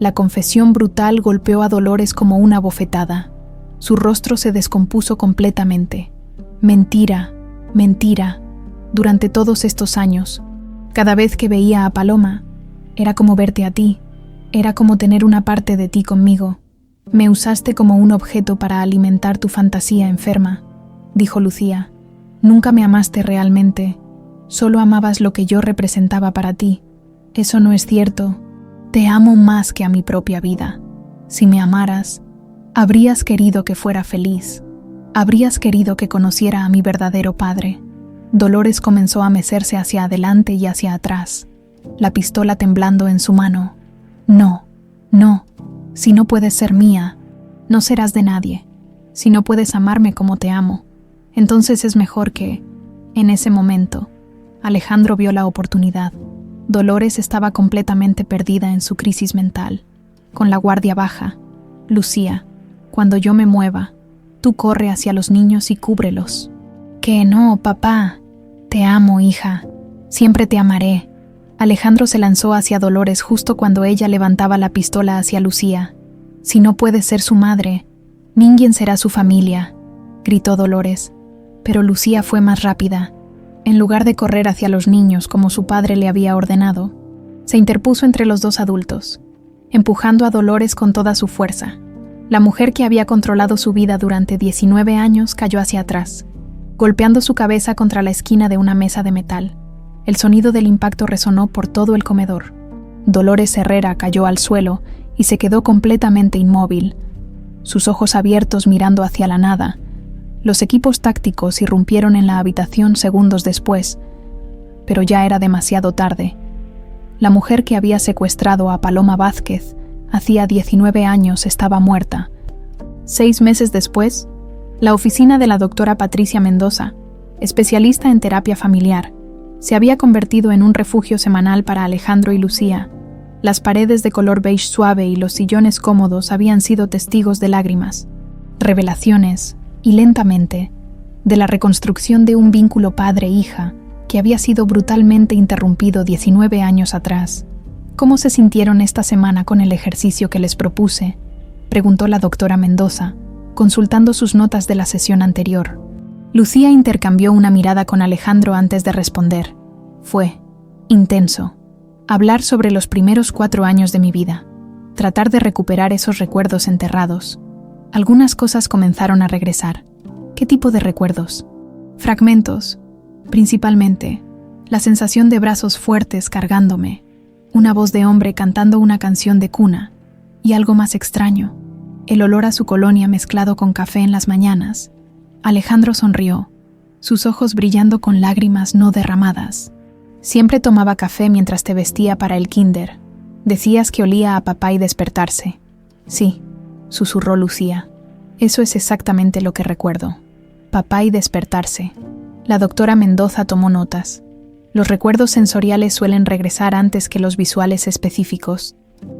[SPEAKER 1] La confesión brutal golpeó a Dolores como una bofetada. Su rostro se descompuso completamente. Mentira, mentira. Durante todos estos años, cada vez que veía a Paloma, era como verte a ti, era como tener una parte de ti conmigo. «Me usaste como un objeto para alimentar tu fantasía enferma», dijo Lucía. «Nunca me amaste realmente. Solo amabas lo que yo representaba para ti. Eso no es cierto. Te amo más que a mi propia vida. Si me amaras, habrías querido que fuera feliz. Habrías querido que conociera a mi verdadero padre». Dolores comenzó a mecerse hacia adelante y hacia atrás, la pistola temblando en su mano. «No, no. Si no puedes ser mía, no serás de nadie. Si no puedes amarme como te amo, entonces es mejor que...». En ese momento, Alejandro vio la oportunidad. Dolores estaba completamente perdida en su crisis mental, con la guardia baja. «Lucía, cuando yo me mueva, tú corre hacia los niños y cúbrelos». «Que no, papá. Te amo, hija. Siempre te amaré». Alejandro se lanzó hacia Dolores justo cuando ella levantaba la pistola hacia Lucía. «Si no puedes ser su madre, ninguén será su familia», gritó Dolores. Pero Lucía fue más rápida. En lugar de correr hacia los niños como su padre le había ordenado, se interpuso entre los dos adultos, empujando a Dolores con toda su fuerza. La mujer que había controlado su vida durante 19 años cayó hacia atrás. golpeando su cabeza contra la esquina de una mesa de metal. El sonido del impacto resonó por todo el comedor. Dolores Herrera cayó al suelo y se quedó completamente inmóvil, sus ojos abiertos mirando hacia la nada. Los equipos tácticos irrumpieron en la habitación segundos después, pero ya era demasiado tarde. La mujer que había secuestrado a Paloma Vázquez hacía 19 años estaba muerta. 6 meses después, la oficina de la doctora Patricia Mendoza, especialista en terapia familiar, se había convertido en un refugio semanal para Alejandro y Lucía. Las paredes de color beige suave y los sillones cómodos habían sido testigos de lágrimas, revelaciones y, lentamente, de la reconstrucción de un vínculo padre-hija que había sido brutalmente interrumpido 19 años atrás. ¿Cómo se sintieron esta semana con el ejercicio que les propuse?, preguntó la doctora Mendoza, consultando sus notas de la sesión anterior. Lucía intercambió una mirada con Alejandro antes de responder. Fue intenso. Hablar sobre los primeros 4 años de mi vida. Tratar de recuperar esos recuerdos enterrados. Algunas cosas comenzaron a regresar. ¿Qué tipo de recuerdos? Fragmentos. Principalmente, la sensación de brazos fuertes cargándome, una voz de hombre cantando una canción de cuna, y algo más extraño, el olor a su colonia mezclado con café en las mañanas. Alejandro sonrió, sus ojos brillando con lágrimas no derramadas. Siempre tomaba café mientras te vestía para el kinder. Decías que olía a papá y despertarse. Sí, susurró Lucía. Eso es exactamente lo que recuerdo. Papá y despertarse. La doctora Mendoza tomó notas. Los recuerdos sensoriales suelen regresar antes que los visuales específicos.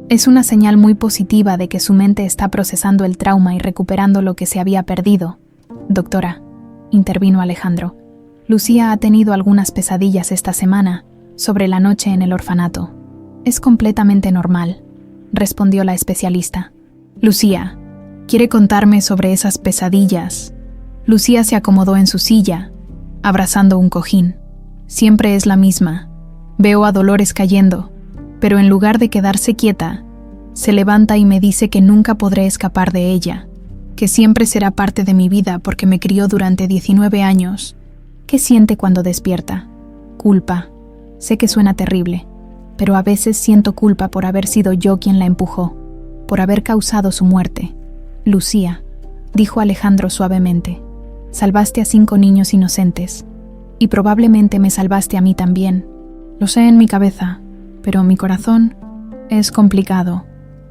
[SPEAKER 1] Es una señal muy positiva de que su mente está procesando el trauma y recuperando lo que se había perdido. Doctora, intervino Alejandro. Lucía ha tenido algunas pesadillas esta semana sobre la noche en el orfanato. Es completamente normal, respondió la especialista. Lucía, ¿quiere contarme sobre esas pesadillas? Lucía se acomodó en su silla, abrazando un cojín. Siempre es la misma. Veo a Dolores cayendo, pero en lugar de quedarse quieta, se levanta y me dice que nunca podré escapar de ella, que siempre será parte de mi vida porque me crió durante 19 años. ¿Qué siente cuando despierta? Culpa. Sé que suena terrible, pero a veces siento culpa por haber sido yo quien la empujó, por haber causado su muerte. Lucía, dijo Alejandro suavemente, salvaste a 5 niños inocentes, y probablemente me salvaste a mí también. Lo sé en mi cabeza, pero mi corazón es complicado.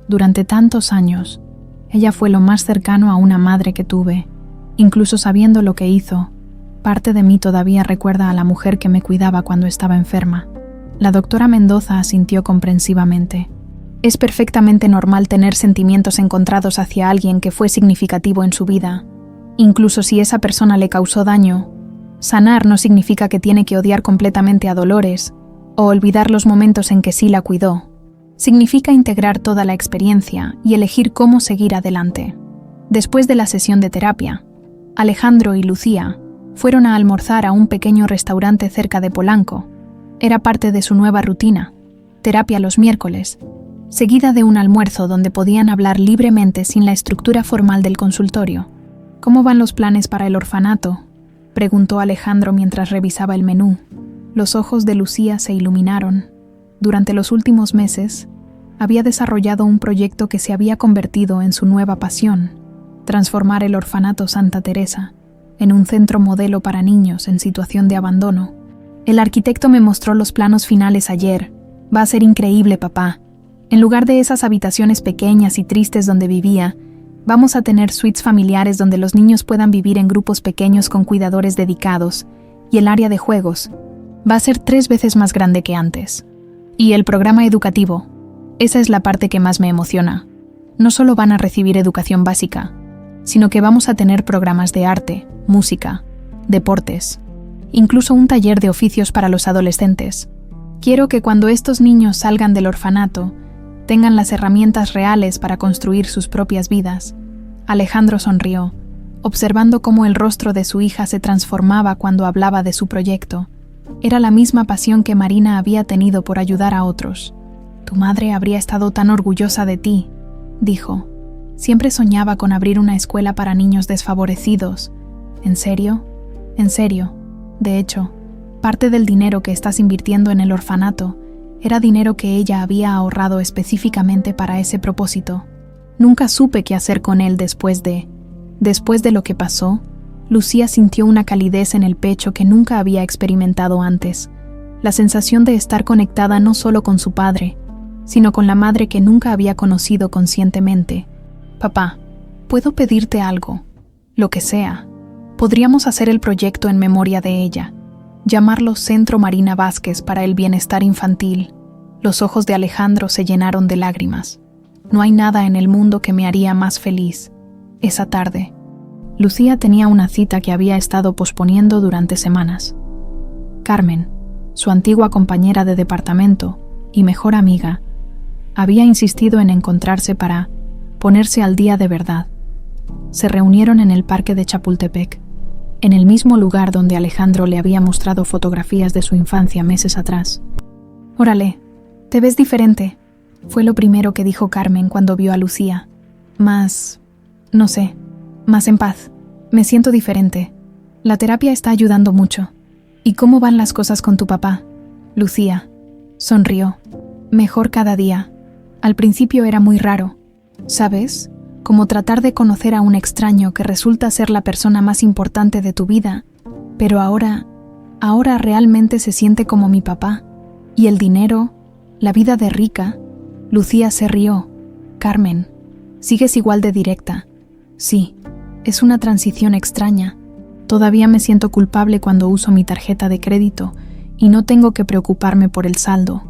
[SPEAKER 1] Durante tantos años, ella fue lo más cercano a una madre que tuve. Incluso sabiendo lo que hizo, parte de mí todavía recuerda a la mujer que me cuidaba cuando estaba enferma. La doctora Mendoza asintió comprensivamente. Es perfectamente normal tener sentimientos encontrados hacia alguien que fue significativo en su vida. Incluso si esa persona le causó daño, sanar no significa que tiene que odiar completamente a Dolores o olvidar los momentos en que sí la cuidó. Significa integrar toda la experiencia y elegir cómo seguir adelante. Después de la sesión de terapia, Alejandro y Lucía fueron a almorzar a un pequeño restaurante cerca de Polanco. Era parte de su nueva rutina, terapia los miércoles, seguida de un almuerzo donde podían hablar libremente sin la estructura formal del consultorio. ¿Cómo van los planes para el orfanato?, preguntó Alejandro mientras revisaba el menú. Los ojos de Lucía se iluminaron. Durante los últimos meses, había desarrollado un proyecto que se había convertido en su nueva pasión, transformar el orfanato Santa Teresa en un centro modelo para niños en situación de abandono. El arquitecto me mostró los planos finales ayer. Va a ser increíble, papá. En lugar de esas habitaciones pequeñas y tristes donde vivía, vamos a tener suites familiares donde los niños puedan vivir en grupos pequeños con cuidadores dedicados, y el área de juegos va a ser 3 veces más grande que antes. Y el programa educativo, esa es la parte que más me emociona. No solo van a recibir educación básica, sino que vamos a tener programas de arte, música, deportes, incluso un taller de oficios para los adolescentes. Quiero que cuando estos niños salgan del orfanato, tengan las herramientas reales para construir sus propias vidas. Alejandro sonrió, observando cómo el rostro de su hija se transformaba cuando hablaba de su proyecto. Era la misma pasión que Marina había tenido por ayudar a otros. Tu madre habría estado tan orgullosa de ti, dijo. Siempre soñaba con abrir una escuela para niños desfavorecidos. ¿En serio? En serio. De hecho, parte del dinero que estás invirtiendo en el orfanato era dinero que ella había ahorrado específicamente para ese propósito. Nunca supe qué hacer con él después de lo que pasó. Lucía sintió una calidez en el pecho que nunca había experimentado antes. La sensación de estar conectada no solo con su padre, sino con la madre que nunca había conocido conscientemente. Papá, ¿puedo pedirte algo? Lo que sea. Podríamos hacer el proyecto en memoria de ella. Llamarlo Centro Marina Vázquez para el Bienestar Infantil. Los ojos de Alejandro se llenaron de lágrimas. No hay nada en el mundo que me haría más feliz. Esa tarde, Lucía tenía una cita que había estado posponiendo durante semanas. Carmen, su antigua compañera de departamento y mejor amiga, había insistido en encontrarse para ponerse al día de verdad. Se reunieron en el parque de Chapultepec, en el mismo lugar donde Alejandro le había mostrado fotografías de su infancia meses atrás. «Órale, te ves diferente», fue lo primero que dijo Carmen cuando vio a Lucía. Más en paz. Me siento diferente. La terapia está ayudando mucho. ¿Y cómo van las cosas con tu papá? Lucía sonrió. Mejor cada día. Al principio era muy raro. ¿Sabes? Como tratar de conocer a un extraño que resulta ser la persona más importante de tu vida, pero ahora realmente se siente como mi papá. Y el dinero, la vida de rica. Lucía se rió. Carmen, sigues igual de directa. Sí, es una transición extraña. Todavía me siento culpable cuando uso mi tarjeta de crédito y no tengo que preocuparme por el saldo.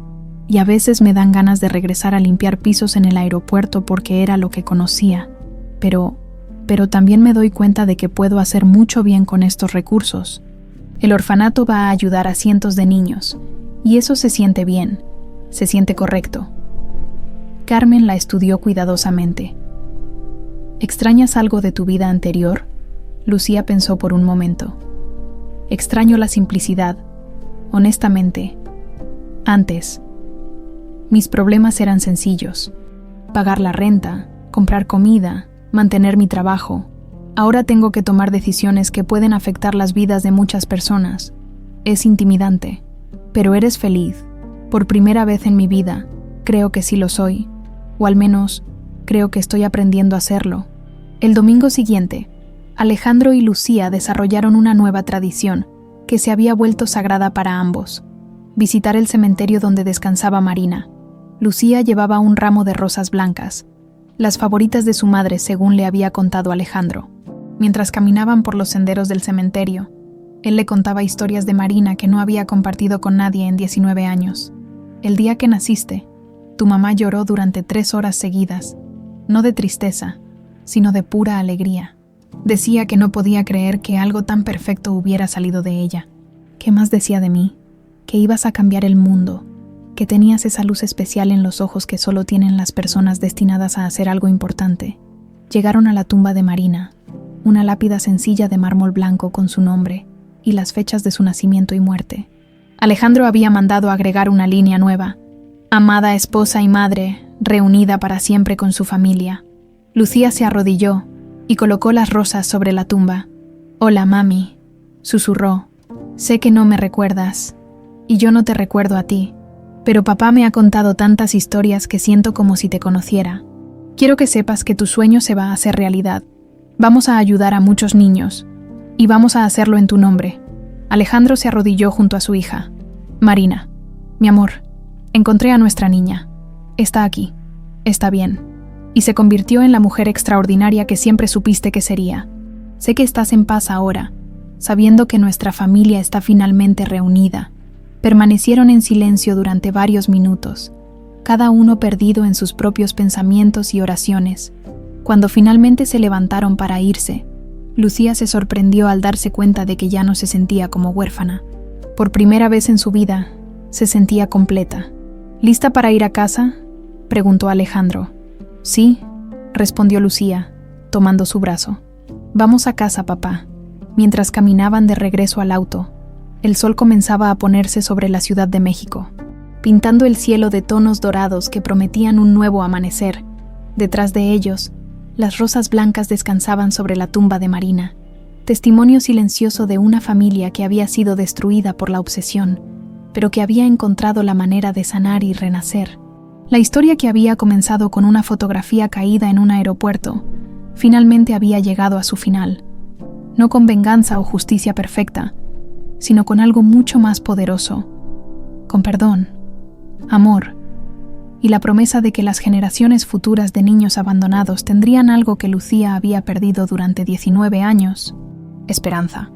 [SPEAKER 1] Y a veces me dan ganas de regresar a limpiar pisos en el aeropuerto porque era lo que conocía. Pero también me doy cuenta de que puedo hacer mucho bien con estos recursos. El orfanato va a ayudar a cientos de niños, y eso se siente bien, se siente correcto. Carmen la estudió cuidadosamente. ¿Extrañas algo de tu vida anterior? Lucía pensó por un momento. Extraño la simplicidad. Honestamente, antes, mis problemas eran sencillos. Pagar la renta, comprar comida, mantener mi trabajo. Ahora tengo que tomar decisiones que pueden afectar las vidas de muchas personas. Es intimidante. Pero eres feliz. Por primera vez en mi vida, creo que sí lo soy. O al menos, creo que estoy aprendiendo a hacerlo. El domingo siguiente, Alejandro y Lucía desarrollaron una nueva tradición que se había vuelto sagrada para ambos: visitar el cementerio donde descansaba Marina. Lucía llevaba un ramo de rosas blancas, las favoritas de su madre según le había contado Alejandro. Mientras caminaban por los senderos del cementerio, él le contaba historias de Marina que no había compartido con nadie en 19 años. El día que naciste, tu mamá lloró durante 3 horas seguidas, no de tristeza, sino de pura alegría. Decía que no podía creer que algo tan perfecto hubiera salido de ella. ¿Qué más decía de mí? Que ibas a cambiar el mundo, que tenías esa luz especial en los ojos que solo tienen las personas destinadas a hacer algo importante. Llegaron a la tumba de Marina, una lápida sencilla de mármol blanco con su nombre y las fechas de su nacimiento y muerte. Alejandro había mandado agregar una línea nueva: amada esposa y madre, reunida para siempre con su familia. Lucía se arrodilló y colocó las rosas sobre la tumba. «Hola, mami», susurró. «Sé que no me recuerdas, y yo no te recuerdo a ti, pero papá me ha contado tantas historias que siento como si te conociera. Quiero que sepas que tu sueño se va a hacer realidad. Vamos a ayudar a muchos niños, y vamos a hacerlo en tu nombre». Alejandro se arrodilló junto a su hija. «Marina, mi amor, encontré a nuestra niña. Está aquí. Está bien. Y se convirtió en la mujer extraordinaria que siempre supiste que sería. Sé que estás en paz ahora, sabiendo que nuestra familia está finalmente reunida». Permanecieron en silencio durante varios minutos, cada uno perdido en sus propios pensamientos y oraciones. Cuando finalmente se levantaron para irse, Lucía se sorprendió al darse cuenta de que ya no se sentía como huérfana. Por primera vez en su vida, se sentía completa. «¿Lista para ir a casa?», preguntó Alejandro. «Sí», respondió Lucía, tomando su brazo. «Vamos a casa, papá». Mientras caminaban de regreso al auto, el sol comenzaba a ponerse sobre la Ciudad de México, pintando el cielo de tonos dorados que prometían un nuevo amanecer. Detrás de ellos, las rosas blancas descansaban sobre la tumba de Marina. Testimonio silencioso de una familia que había sido destruida por la obsesión, pero que había encontrado la manera de sanar y renacer. La historia que había comenzado con una fotografía caída en un aeropuerto, finalmente había llegado a su final, no con venganza o justicia perfecta, sino con algo mucho más poderoso, con perdón, amor, y la promesa de que las generaciones futuras de niños abandonados tendrían algo que Lucía había perdido durante 19 años: esperanza.